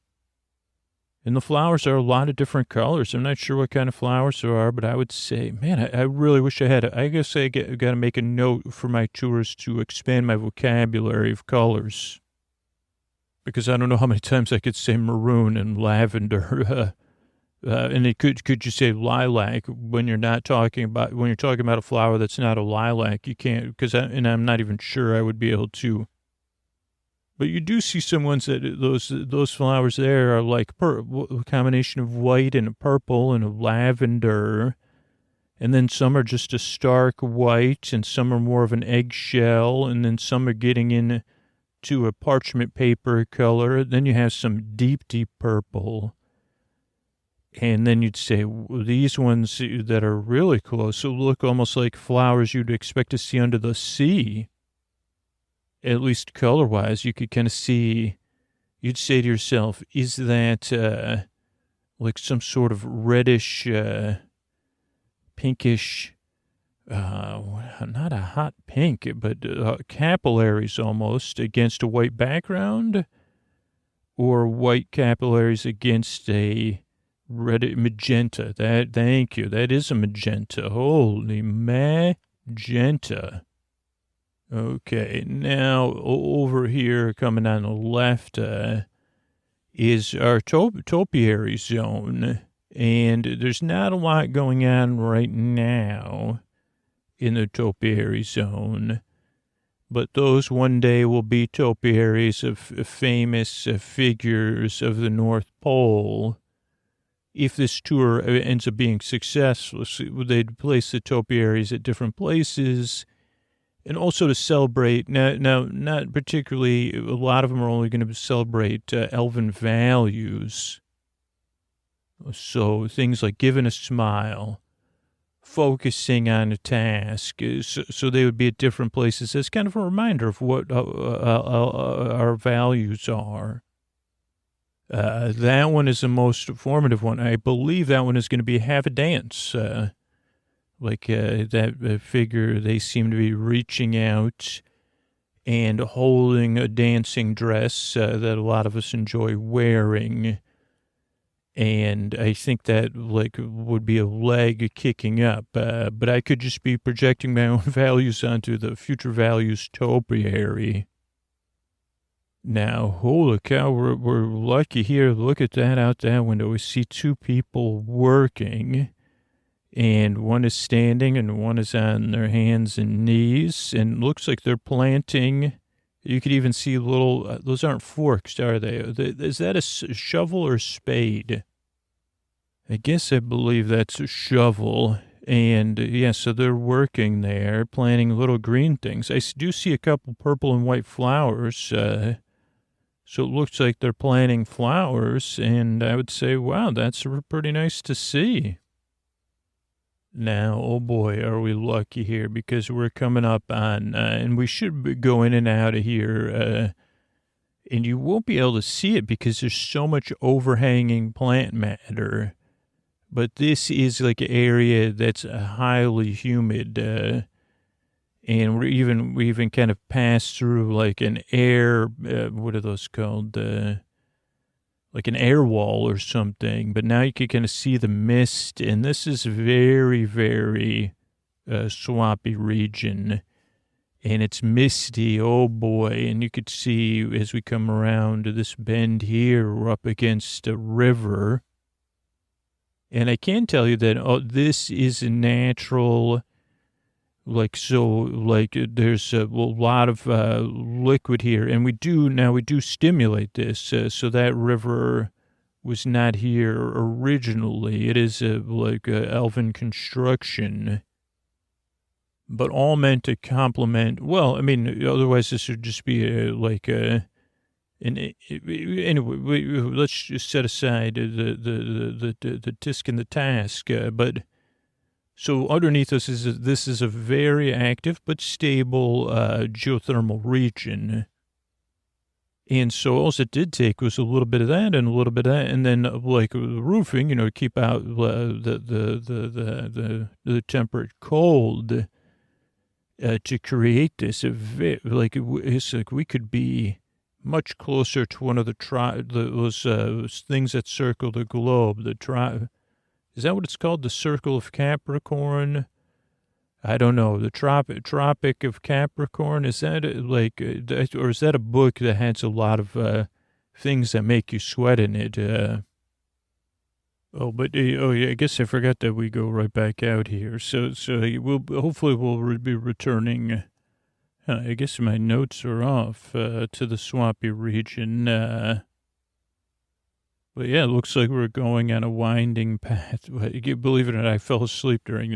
And the flowers are a lot of different colors. I'm not sure what kind of flowers there are, but I would say, man, I really wish I had I guess I got to make a note for my tours to expand my vocabulary of colors. Because I don't know how many times I could say maroon and lavender. And it could you say lilac when you're talking about a flower that's not a lilac? You can't, and I'm not even sure I would be able to. But you do see some ones that those flowers there are like a combination of white and a purple and a lavender. And then some are just a stark white and some are more of an eggshell. And then some are getting into a parchment paper color. Then you have some deep, deep purple. And then you'd say these ones that are really close so look almost like flowers you'd expect to see under the sea. At least color-wise, you could kind of see, you'd say to yourself, is that like some sort of reddish, pinkish, not a hot pink, but capillaries almost against a white background? Or white capillaries against a red magenta. Thank you. That is a magenta. Holy magenta. Okay, now over here, coming on the left, is our topiary zone, and there's not a lot going on right now in the topiary zone, but those one day will be topiaries of famous figures of the North Pole. If this tour ends up being successful, they'd place the topiaries at different places. And also to celebrate, now, not particularly, a lot of them are only going to celebrate elven values. So things like giving a smile, focusing on a task. So they would be at different places as kind of a reminder of what our values are. That one is the most formative one. I believe that one is going to be have a dance. That figure, they seem to be reaching out and holding a dancing dress that a lot of us enjoy wearing. And I think that would be a leg kicking up. But I could just be projecting my own values onto the future values topiary. Now, holy cow, we're lucky here. Look at that out that window. We see two people working, and one is standing and one is on their hands and knees, and looks like they're planting. You could even see little, those aren't forks, are they? Is that a shovel or spade? I believe that's a shovel. And yeah, so they're working there, planting little green things. I do see a couple purple and white flowers. So it looks like they're planting flowers. And I would say, wow, that's pretty nice to see. Now, oh boy, are we lucky here, because we're coming up on, and we should go in and out of here. And you won't be able to see it because there's so much overhanging plant matter. But this is like an area that's highly humid, and we even kind of passed through like an air, what are those called? Like an air wall or something. But now you can kind of see the mist, and this is very, very swampy region, and it's misty. Oh boy! And you could see as we come around to this bend here, we're up against a river. And I can tell you that this is a natural, there's a lot of liquid here. And we do stimulate this. So that river was not here originally. It is like elven construction, but all meant to complement. Well, I mean, otherwise this would just be anyway, let's just set aside the tisk and the task. But so underneath us this is a very active but stable geothermal region. And so all it did take was a little bit of that and a little bit of that, and then like the roofing, keep out the temperate cold to create this. It's like we could be much closer to one of those things that circle the globe. Is that what it's called? The Circle of Capricorn? I don't know. The Tropic of Capricorn? Is that or is that a book that has a lot of things that make you sweat in it? Yeah, I guess I forgot that we go right back out here. So hopefully we'll be returning. I guess my notes are off to the swampy region. But yeah, it looks like we're going on a winding path. Believe it or not, I fell asleep during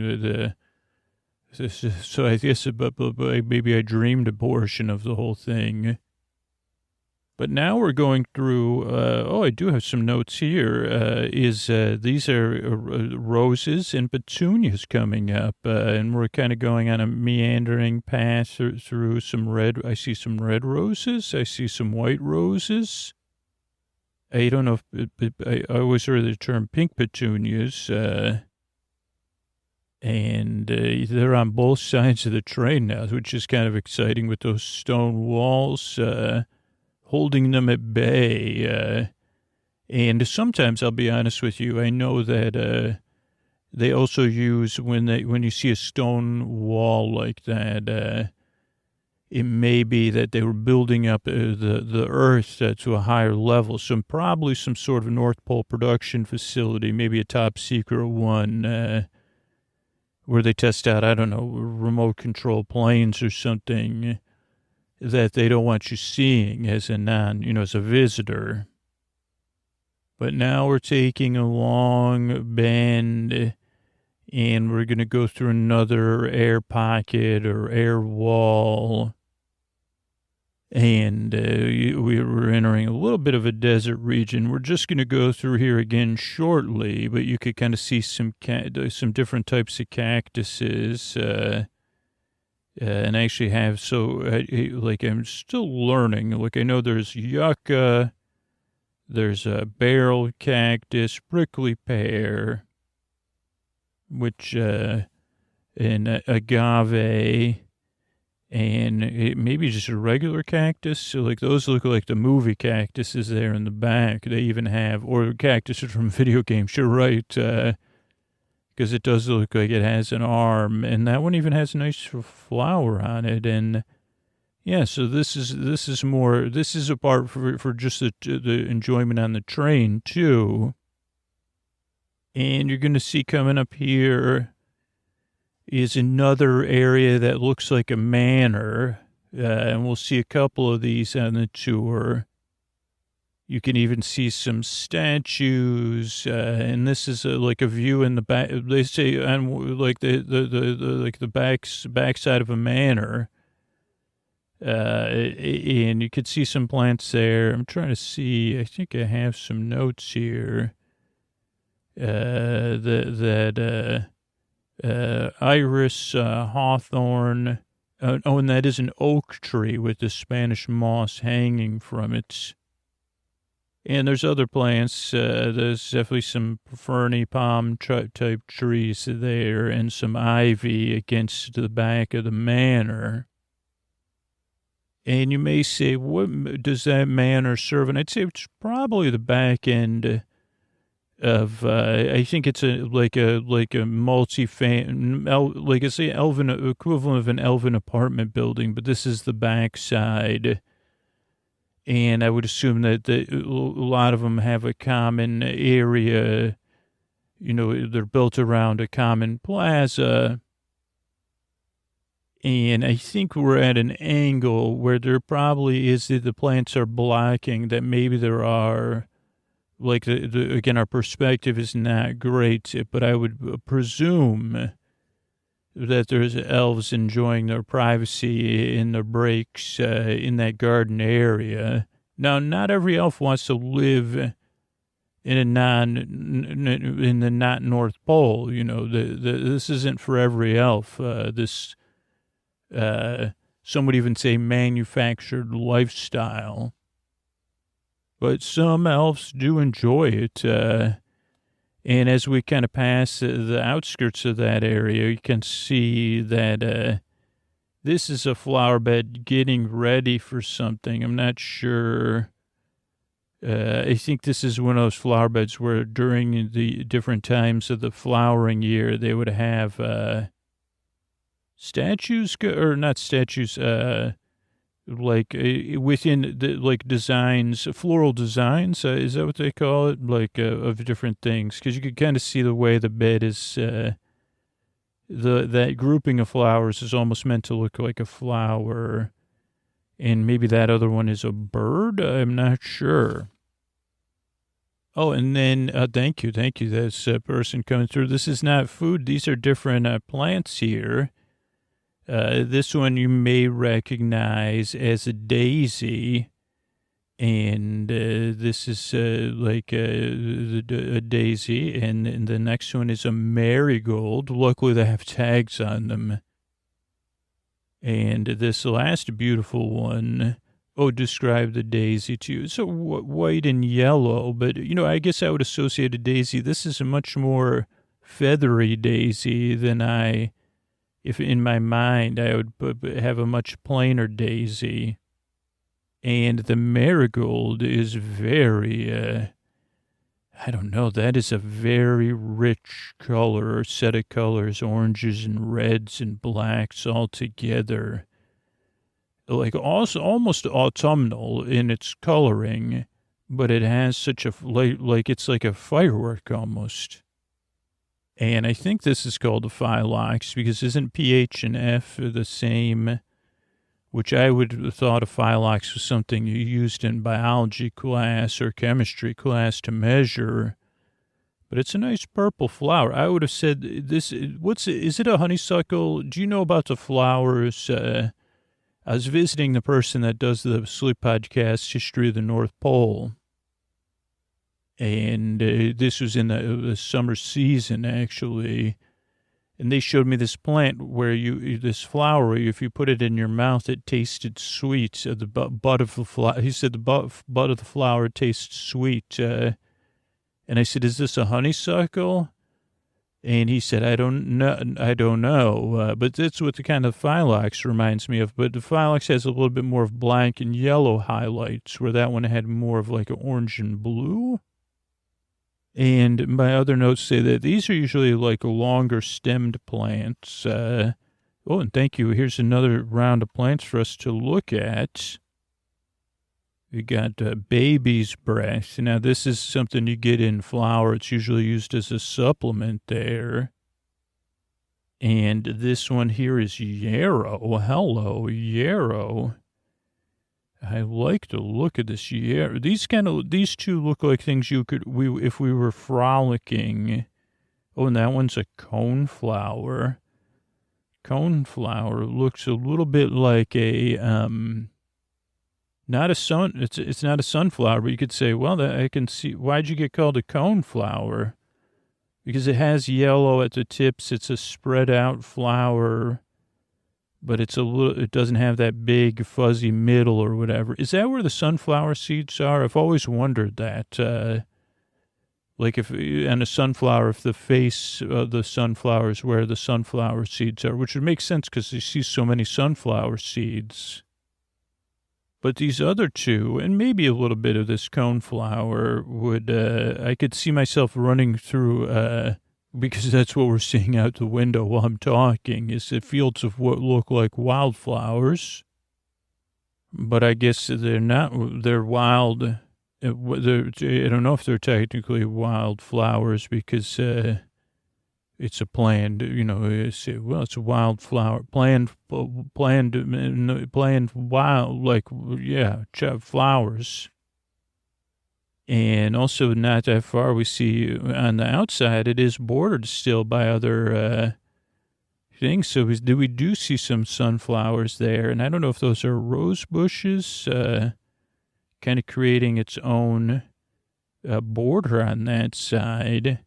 so I guess maybe I dreamed a portion of the whole thing. But now we're going through, I do have some notes here, these are roses and petunias coming up, and we're kind of going on a meandering path through I see some red roses, I see some white roses. I don't know if, I always heard the term pink petunias, and they're on both sides of the train now, which is kind of exciting with those stone walls, holding them at bay. And sometimes, I'll be honest with you, I know that they also use, when you see a stone wall like that, it may be that they were building up the earth to a higher level. So probably some sort of North Pole production facility, maybe a top secret one, where they test out, I don't know, remote control planes or something that they don't want you seeing as as a visitor. But now we're taking a long bend, and we're going to go through another air pocket or air wall. And we're entering a little bit of a desert region. We're just going to go through here again shortly, but you could kind of see some different types of cactuses, and I actually have, I'm still learning. Like, I know there's yucca, there's a barrel cactus, prickly pear, which, and agave, and maybe just a regular cactus. So, like, those look like the movie cactuses there in the back. They even have, or cactuses from video games. You're right, because it does look like it has an arm, and that one even has a nice flower on it. And Yeah, so this is a part for just the enjoyment on the train too. And you're going to see coming up here is another area that looks like a manor. And we'll see a couple of these on the tour. You can even see some statues, and this is like a view in the back. They say on like the backside of a manor, and you could see some plants there. I'm trying to see. I think I have some notes here. Iris, hawthorn. And that is an oak tree with the Spanish moss hanging from it. And there's other plants. There's definitely some ferny palm type trees there and some ivy against the back of the manor. And you may say, what does that manor serve? And I'd say it's probably the back end of, I think it's like a like it's the elven equivalent of an elven apartment building, but this is the back side. And I would assume that a lot of them have a common area, they're built around a common plaza. And I think we're at an angle where there probably is that the plants are blocking, that maybe there are, like, again, our perspective is not great, but I would presume that there's elves enjoying their privacy in their breaks in that garden area. Now, not every elf wants to live in the not North Pole. This isn't for every elf. Some would even say manufactured lifestyle. But some elves do enjoy it. And as we kind of pass the outskirts of that area, you can see that this is a flower bed getting ready for something. I'm not sure. I think this is one of those flower beds where during the different times of the flowering year, they would have statues, or not statues, like within the like designs, floral designs, is that what they call it? Like of different things, because you could kind of see the way the bed is. That grouping of flowers is almost meant to look like a flower, and maybe that other one is a bird. I'm not sure. Oh, and then thank you. This person coming through. This is not food. These are different plants here. This one you may recognize as a daisy, and this is like a daisy, and the next one is a marigold. Luckily, they have tags on them. And this last beautiful one, describe the daisy to you. It's white and yellow, but, I guess I would associate a daisy. This is a much more feathery daisy than if in my mind, I would have a much plainer daisy. And the marigold is very, I don't know, that is a very rich color, set of colors, oranges and reds and blacks all together. Like also almost autumnal in its coloring, but it has such a, like it's like a firework almost. And I think this is called a phyllox because isn't pH and F the same? Which I would have thought a phyllox was something you used in biology class or chemistry class to measure. But it's a nice purple flower. I would have said this, is it a honeysuckle? Do you know about the flowers? I was visiting the person that does the sleep podcast, History of the North Pole. And this was in the summer season, actually. And they showed me this plant where this flower, if you put it in your mouth, it tasted sweet. The bud of the flower, he said the bud of the flower tastes sweet. And I said, is this a honeysuckle? And he said, I don't know. But that's what the kind of phyllox reminds me of. But the phyllox has a little bit more of black and yellow highlights, where that one had more of like an orange and blue. And my other notes say that these are usually like longer stemmed plants, Oh, and thank you. Here's another round of plants for us to look at. We got baby's breath. Now, this is something you get in flour. It's usually used as a supplement there. And this one here is yarrow. Hello, yarrow. I like the look of this yarrow. These two look like things if we were frolicking. Oh, and that one's a coneflower. Coneflower looks a little bit like it's not a sunflower, but you could say, well, I can see, why'd you get called a coneflower? Because it has yellow at the tips. It's a spread out flower, but it doesn't have that big fuzzy middle or whatever. Is that where the sunflower seeds are? I've always wondered that. Like if on a sunflower, if the face of the sunflower is where the sunflower seeds are, which would make sense because you see so many sunflower seeds. But these other two, and maybe a little bit of this coneflower I could see myself running through, because that's what we're seeing out the window while I'm talking, is the fields of what look like wildflowers. But I guess they're not, they're wild. I don't know if they're technically wildflowers because it's a planned, it's a wildflower, planned wild, flowers. And also not that far, we see on the outside, it is bordered still by other things. So we do see some sunflowers there. And I don't know if those are rose bushes, kind of creating its own border on that side.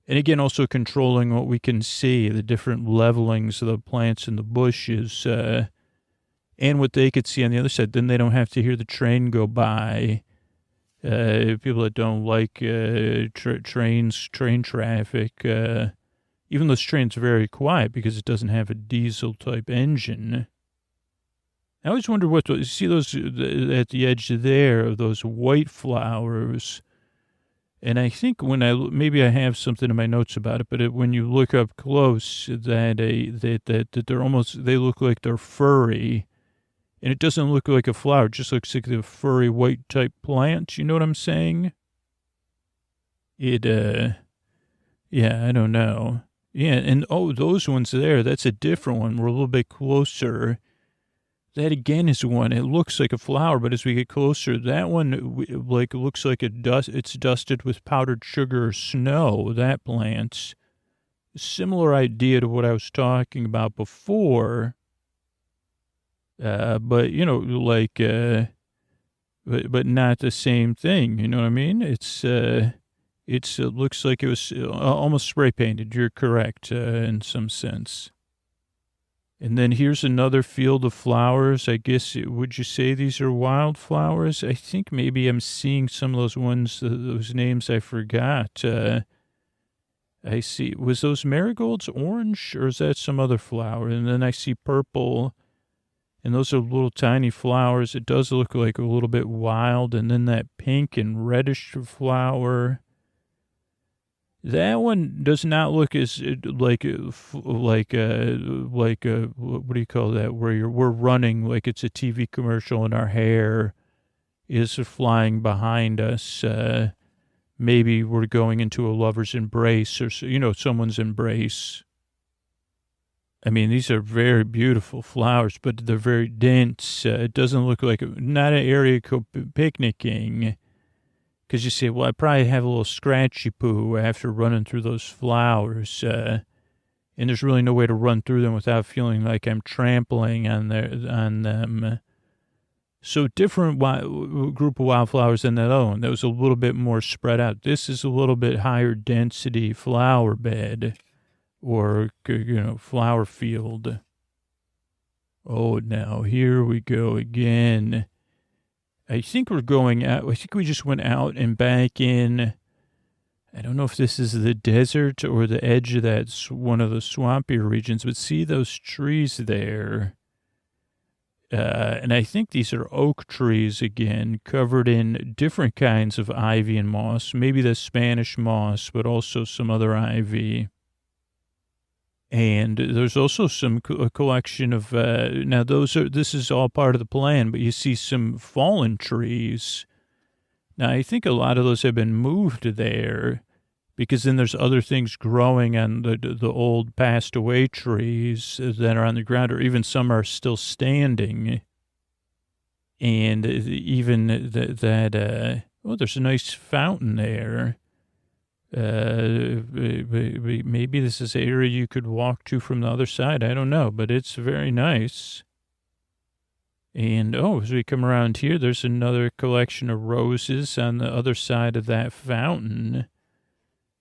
And again, also controlling what we can see, the different levelings of the plants and the bushes, and what they could see on the other side. Then they don't have to hear the train go by. People that don't like train traffic, even though this train's very quiet because it doesn't have a diesel-type engine. I always wonder you see those at the edge there, those white flowers. And I think maybe I have something in my notes about it, but when you look up close, that they look like they're furry. And it doesn't look like a flower. It just looks like the furry white type plant. You know what I'm saying? I don't know. Yeah, and those ones there, that's a different one. We're a little bit closer. That again is one. It looks like a flower, but as we get closer, that one looks like it's dusted with powdered sugar or snow. That plant, similar idea to what I was talking about before. But but not the same thing. You know what I mean? It looks like it was almost spray painted. You're correct in some sense. And then here's another field of flowers. I guess, would you say these are wildflowers? I think maybe I'm seeing some of those ones, those names I forgot. I see, was those marigolds orange or is that some other flower? And then I see purple, and those are little tiny flowers. It does look like a little bit wild. And then that pink and reddish flower. That one does not look as what do you call that? Where we're running like it's a TV commercial and our hair is flying behind us. Maybe we're going into a lover's embrace or, someone's embrace. I mean, these are very beautiful flowers, but they're very dense. It doesn't look like not an area picnicking. Because you say, well, I probably have a little scratchy poo after running through those flowers. And there's really no way to run through them without feeling like I'm trampling on them. So different group of wildflowers than that other one. That was a little bit more spread out. This is a little bit higher density flower bed or, flower field. Oh, now here we go again. I think we're going out. I think we just went out and back in. I don't know if this is the desert or the edge of that one of the swampier regions, but see those trees there. And I think these are oak trees again, covered in different kinds of ivy and moss. Maybe the Spanish moss, but also some other ivy. And there's also a collection of, now this is all part of the plan, but you see some fallen trees. Now, I think a lot of those have been moved there because then there's other things growing on the old passed away trees that are on the ground, or even some are still standing. And even there's a nice fountain there. Maybe this is an area you could walk to from the other side. I don't know, but it's very nice. And, as we come around here, there's another collection of roses on the other side of that fountain.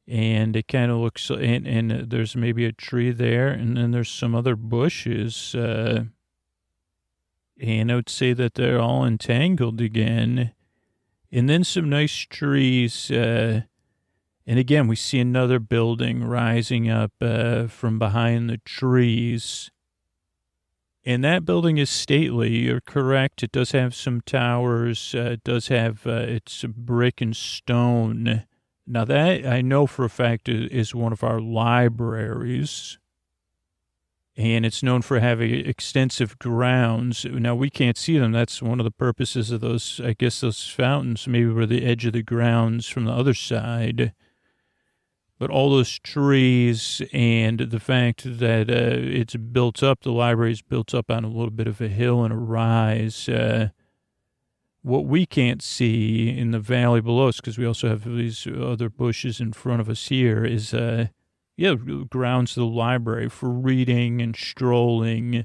And it kind of looks, and there's maybe a tree there, and then there's some other bushes. And I would say that they're all entangled again. And then some nice trees. And again, we see another building rising up from behind the trees. And that building is stately. You're correct. It does have some towers. It does have, it's brick and stone. Now that I know for a fact is one of our libraries. And it's known for having extensive grounds. Now we can't see them. That's one of the purposes of those, I guess those fountains maybe were the edge of the grounds from the other side. But all those trees and the fact that it's built up, the library is built up on a little bit of a hill and a rise. What we can't see in the valley below us, because we also have these other bushes in front of us here, is, grounds of the library for reading and strolling.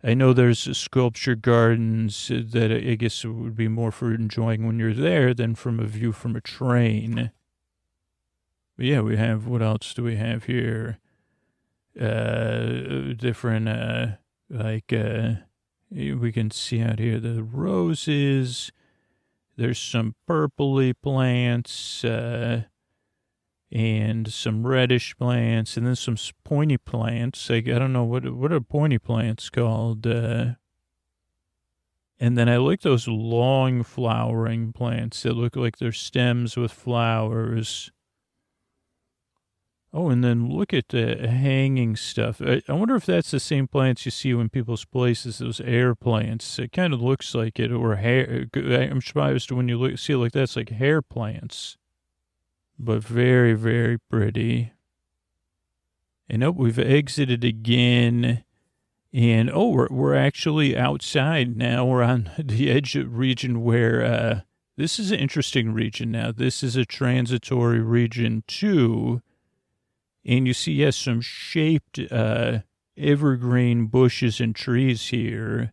I know there's sculpture gardens that I guess would be more for enjoying when you're there than from a view from a train. But yeah, we have, what else do we have here? Different, we can see out here the roses. There's some purpley plants, and some reddish plants, and then some pointy plants. I don't know, what are pointy plants called? And then I like those long flowering plants that look like they're stems with flowers. Oh, and then look at the hanging stuff. I wonder if that's the same plants you see in people's places, those air plants. It kind of looks like it, or hair. I'm surprised when you see it like that, it's like hair plants. But very, very pretty. And we've exited again. And, we're actually outside now. We're on the edge of region where, this is an interesting region now. This is a transitory region too. And you see, yes, some shaped evergreen bushes and trees here.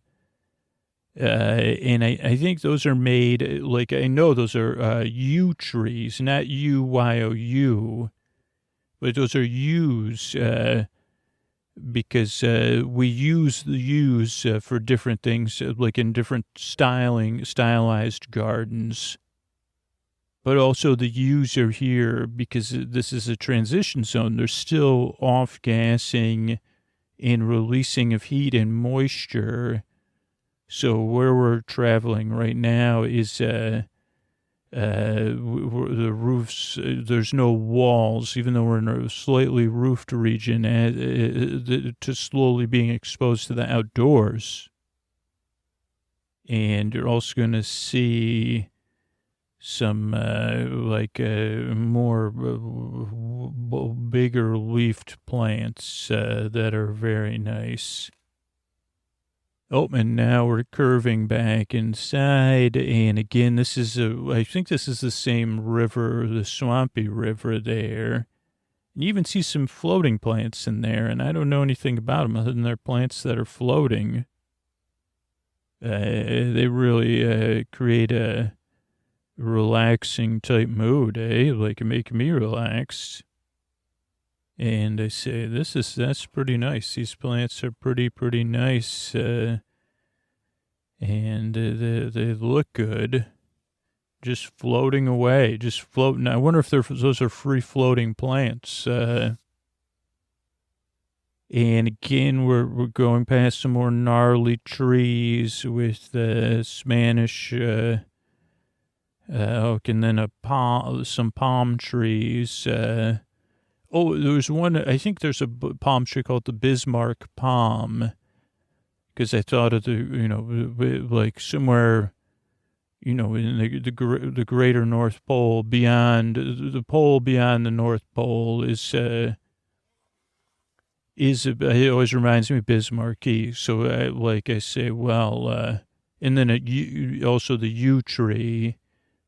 And I think those are made, I know those are yew trees, not UYOU, but those are yews because we use the yews for different things, like in different stylized gardens. But also the yews are here because this is a transition zone. They're still off-gassing and releasing of heat and moisture. So where we're traveling right now is the roofs. There's no walls, even though we're in a slightly roofed region, to slowly being exposed to the outdoors. And you're also going to see some more bigger leafed plants that are very nice. Oh, and now we're curving back inside, and again, I think this is the same river, the swampy river there. You even see some floating plants in there, and I don't know anything about them other than they're plants that are floating. They really create a relaxing type mood, like make me relaxed. And I say, that's pretty nice. These plants are pretty nice. And they look good. Just floating away, just floating. I wonder if those are free floating plants. And again, we're going past some more gnarly trees with Spanish oak, and then some palm trees. Oh, there was one, I think there's a palm tree called the Bismarck palm, because I thought of like somewhere, in the greater North Pole, beyond the pole beyond the North Pole it always reminds me of Bismarcky. So I say, well, and then also the yew tree,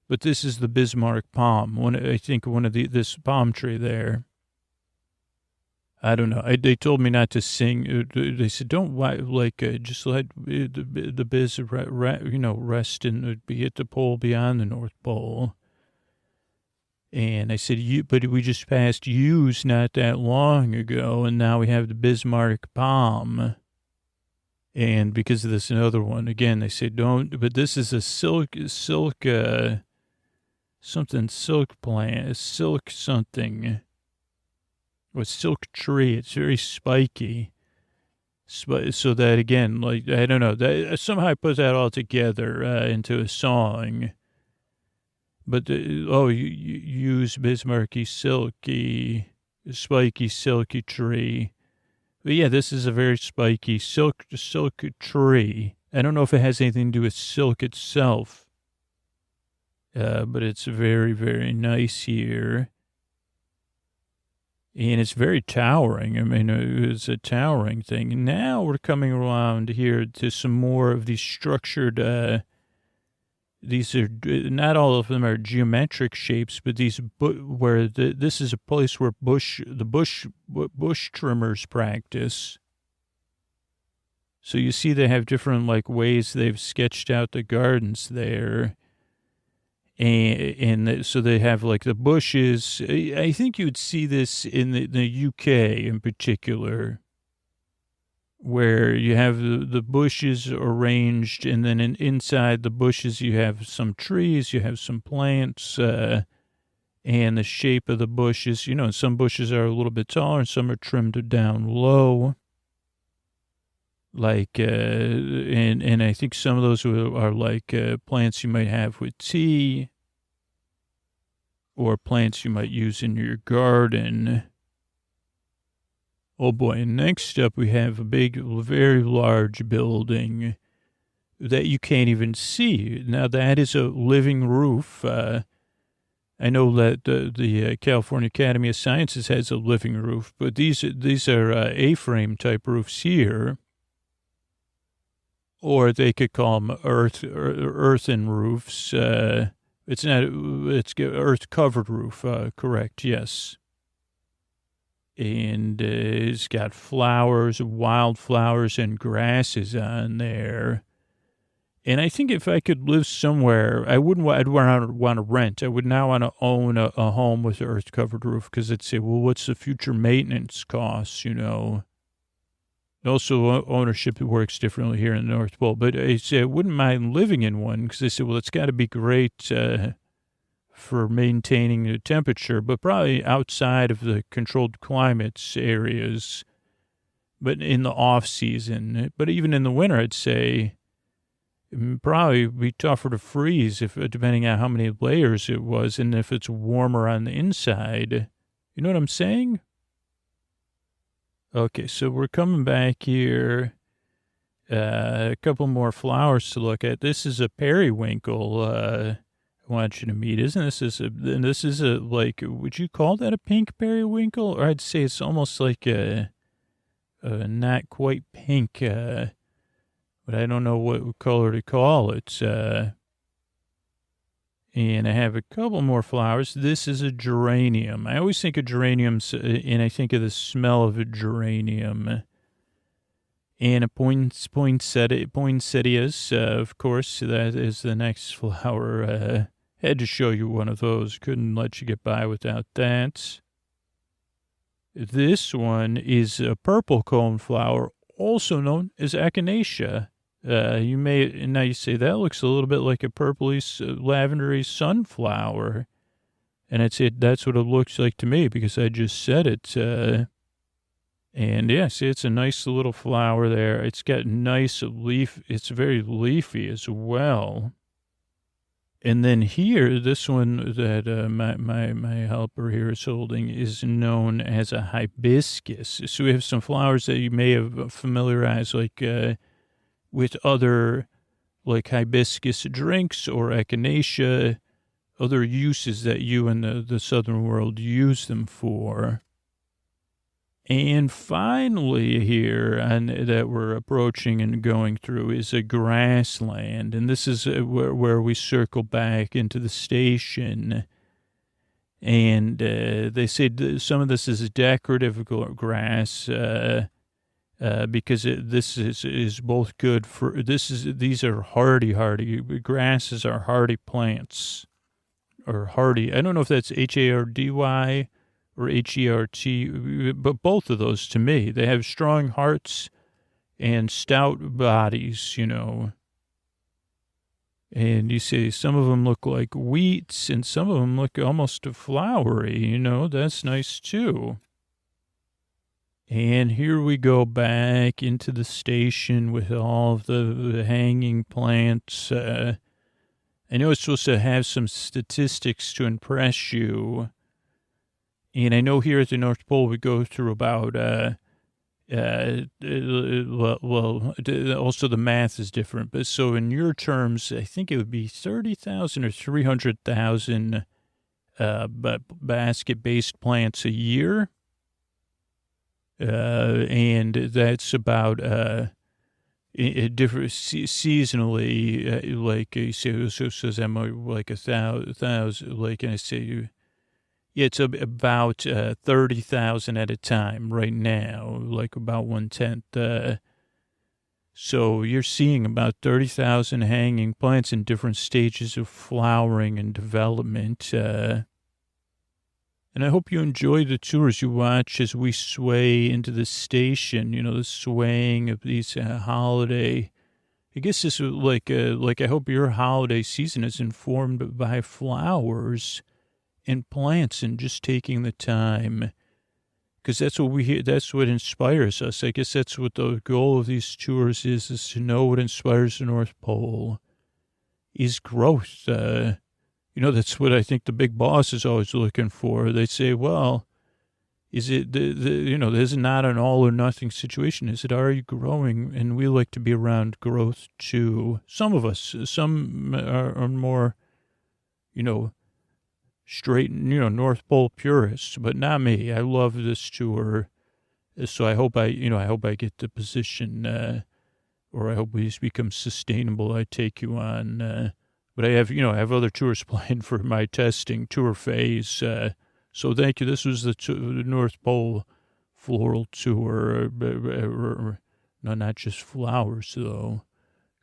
but this is the Bismarck palm. I think one of this palm tree there. I don't know. They told me not to sing. They said, don't just let the biz, rest and be at the pole beyond the North Pole. And I said, but we just passed yews not that long ago, and now we have the Bismarck palm. And because of this another one, again, they say don't, but this is a silk plant, silk something. Or silk tree. It's very spiky. So that, again, I don't know. Somehow I put that all together into a song. But, you use Bismarcky, spiky, silky tree. But yeah, this is a very spiky silk tree. I don't know if it has anything to do with silk itself. But it's very, very nice here. And it's very towering. I mean, it's a towering thing. And now we're coming around here to some more of these structured, these are, not all of them are geometric shapes, but these, this is a place where bush trimmers practice. So you see they have different, ways they've sketched out the gardens there. And so they have the bushes. I think you'd see this in the UK in particular, where you have the bushes arranged, and then inside the bushes you have some trees, you have some plants, and the shape of the bushes. Some bushes are a little bit taller, and some are trimmed down low. And I think some of those are plants you might have with tea, or plants you might use in your garden. Oh boy, and next up we have a big, very large building that you can't even see. Now that is a living roof. I know that the California Academy of Sciences has a living roof, but these are A-frame type roofs here. Or they could call them earthen roofs. It's earth-covered roof, correct, yes. And it's got flowers, wildflowers, and grasses on there. And I think if I could live somewhere, I'd want to rent. I would not want to own a home with an earth-covered roof, because it'd say, well, what's the future maintenance costs, Also, ownership works differently here in the North Pole. But I say I wouldn't mind living in one, because they said, well, it's got to be great for maintaining the temperature, but probably outside of the controlled climates areas, but in the off season. But even in the winter, I'd say it'd probably be tougher to freeze depending on how many layers it was, and if it's warmer on the inside. You know what I'm saying? Okay, so we're coming back here. A couple more flowers to look at. This is a periwinkle. I want you to meet. This is a would you call that a pink periwinkle? Or I'd say it's almost like a not quite pink, but I don't know what color to call it. And I have a couple more flowers. This is a geranium. I always think of geraniums, and I think of the smell of a geranium. And a poinsettias, of course, that is the next flower. Had to show you one of those. Couldn't let you get by without that. This one is a purple cone flower, also known as echinacea. You say that looks a little bit like a purpley, lavendery sunflower. And I'd say that's what it looks like to me, because I just said it. And yes, it's a nice little flower there. It's got nice leaf. It's very leafy as well. And then here, this one that my helper here is holding is known as a hibiscus. So we have some flowers that you may have familiarized, like with other, like hibiscus drinks or echinacea, other uses that you in the southern world use them for. And finally here, and that we're approaching and going through, is a grassland. And this is where we circle back into the station. And they say some of this is decorative grass because this is both good for, these are hardy, grasses are hardy plants. Or hardy, I don't know if that's Hardy or HERT, but both of those to me, they have strong hearts and stout bodies, you know. And you see some of them look like wheats and some of them look almost flowery, you know, that's nice too. And here we go back into the station with all of the hanging plants. I know it's supposed to have some statistics to impress you. And I know here at the North Pole, we go through about, also the math is different. But so in your terms, I think it would be 30,000 or 300,000 basket-based plants a year. And that's about different seasonally, like you say, so says I'm like 1,000, like I say, yeah, it's about 30,000 at a time right now, like about 1/10. So you're seeing about 30,000 hanging plants in different stages of flowering and development. And I hope you enjoy the tours you watch as we sway into the station, you know, the swaying of these holiday. I guess this is like I hope your holiday season is informed by flowers and plants and just taking the time, because that's what we hear. That's what inspires us. I guess that's what the goal of these tours is to know what inspires the North Pole is growth. You know, that's what I think the big boss is always looking for. They say, well, is it you know, this is not an all or nothing situation. Is it, are you growing? And we like to be around growth too. Some of us, some are more, you know, straight, you know, North Pole purists, but not me. I love this tour. So I hope I get the position, or I hope we just become sustainable. I take you on, but I have other tours planned for my testing tour phase. So thank you. This was the North Pole floral tour. No, not just flowers though.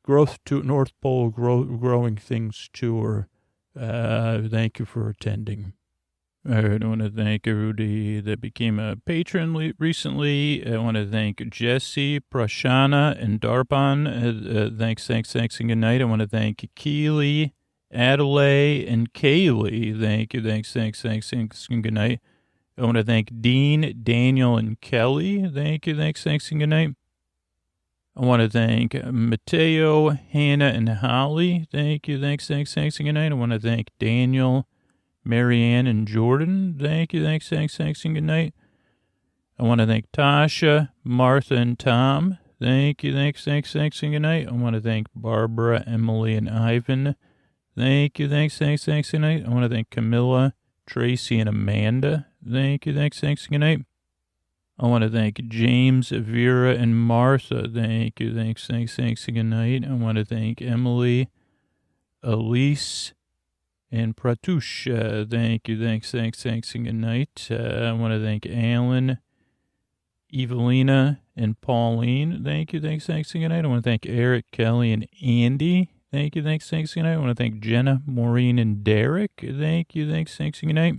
Growth to North Pole growing things tour. Thank you for attending. I want to thank everybody that became a patron recently. I want to thank Jesse, Prashana, and Darpan. Thanks, and good night. I want to thank Keely, Adelaide, and Kaylee. Thank you, thanks, and good night. I want to thank Dean, Daniel, and Kelly. Thank you, thanks, and good night. I want to thank Mateo, Hannah, and Holly. Thank you, thanks, and good night. I want to thank Daniel, Marianne, and Jordan. Thank you, thanks, and good night. I want to thank Tasha, Martha, and Tom. Thank you, thanks, and good night. I want to thank Barbara, Emily, and Ivan. Thank you, thanks, and good night. I want to thank Camilla, Tracy, and Amanda. Thank you, thanks, and good night. I want to thank James, Vera, and Martha. Thank you, thanks, and good night. I want to thank Emily, Elise, and Pratusha. Thank you, thanks, and good night. I want to thank Alan, Evelina, and Pauline. Thank you, thanks, and good night. I want to thank Eric, Kelly, and Andy. Thank you, thanks, good night. I want to thank Jenna, Maureen, and Derek. Thank you, thanks, good night.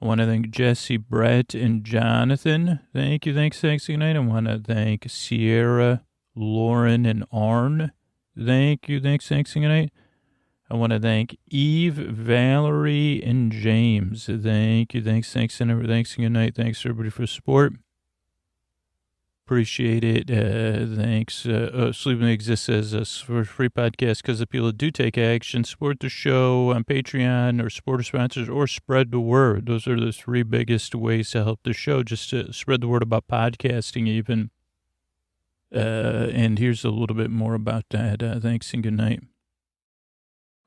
I want to thank Jesse, Brett, and Jonathan. Thank you, thanks, good night. I want to thank Sierra, Lauren, and Arn. Thank you, thanks, good night. I want to thank Eve, Valerie, and James. Thank you, thanks, and good night. Thanks, everybody, for support. appreciate it. Thanks. Sleep With Me exists as a free podcast because the people that do take action support the show on Patreon or support our sponsors or spread the word. Those are the three biggest ways to help the show, just to spread the word about podcasting even. And here's a little bit more about that. Thanks and good night.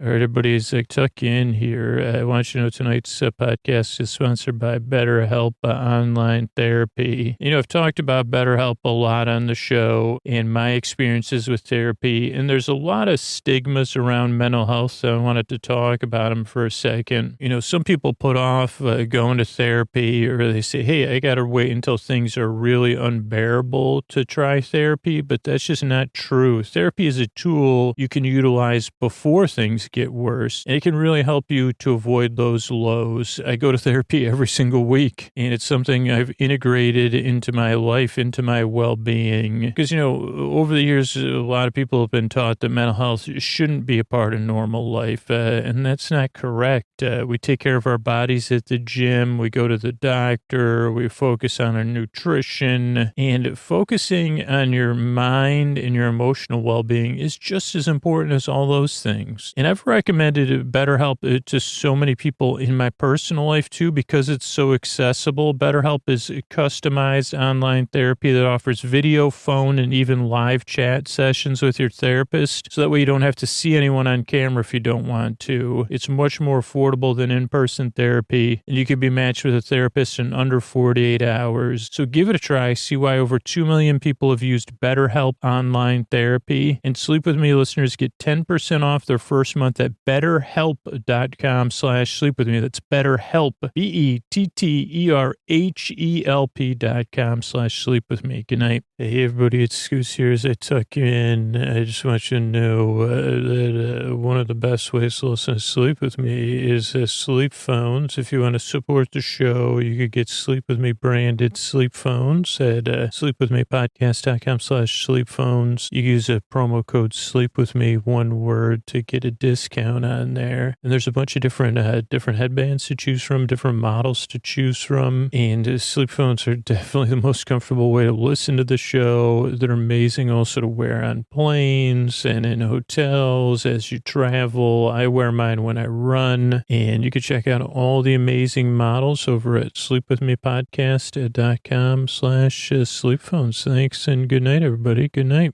All right, everybody, as I tuck you in here, I want you to know tonight's podcast is sponsored by BetterHelp Online Therapy. You know, I've talked about BetterHelp a lot on the show and my experiences with therapy, and there's a lot of stigmas around mental health, so I wanted to talk about them for a second. You know, some people put off going to therapy, or they say, hey, I got to wait until things are really unbearable to try therapy, but that's just not true. Therapy is a tool you can utilize before things get worse, and it can really help you to avoid those lows. I go to therapy every single week, and it's something I've integrated into my life, into my well-being. Because, you know, over the years, a lot of people have been taught that mental health shouldn't be a part of normal life, and that's not correct. We take care of our bodies at the gym, we go to the doctor, we focus on our nutrition, and focusing on your mind and your emotional well-being is just as important as all those things. And I've recommended BetterHelp to so many people in my personal life too, because it's so accessible. BetterHelp is a customized online therapy that offers video, phone, and even live chat sessions with your therapist. So that way you don't have to see anyone on camera if you don't want to. It's much more affordable than in-person therapy, and you can be matched with a therapist in under 48 hours. So give it a try. See why over 2 million people have used BetterHelp online therapy. And Sleep With Me listeners get 10% off their first month at betterhelp.com/sleepwithme. That's BetterHelp, BetterHelp.com/sleepwithme. Good night. Hey, everybody, it's Scoose here as I tuck you in. I just want you to know that one of the best ways to listen to Sleep With Me is SleepPhones. If you want to support the show, you could get Sleep With Me branded SleepPhones at sleepwithmepodcast.com/SleepPhones. You use a promo code Sleep With Me, one word, to get a discount on there. And there's a bunch of different headbands to choose from, different models to choose from. And SleepPhones are definitely the most comfortable way to listen to the show. They're amazing also to wear on planes and in hotels as you travel. I wear mine when I run. And you can check out all the amazing models over at sleepwithmepodcast.com/SleepPhones. Thanks and good night, everybody. Good night.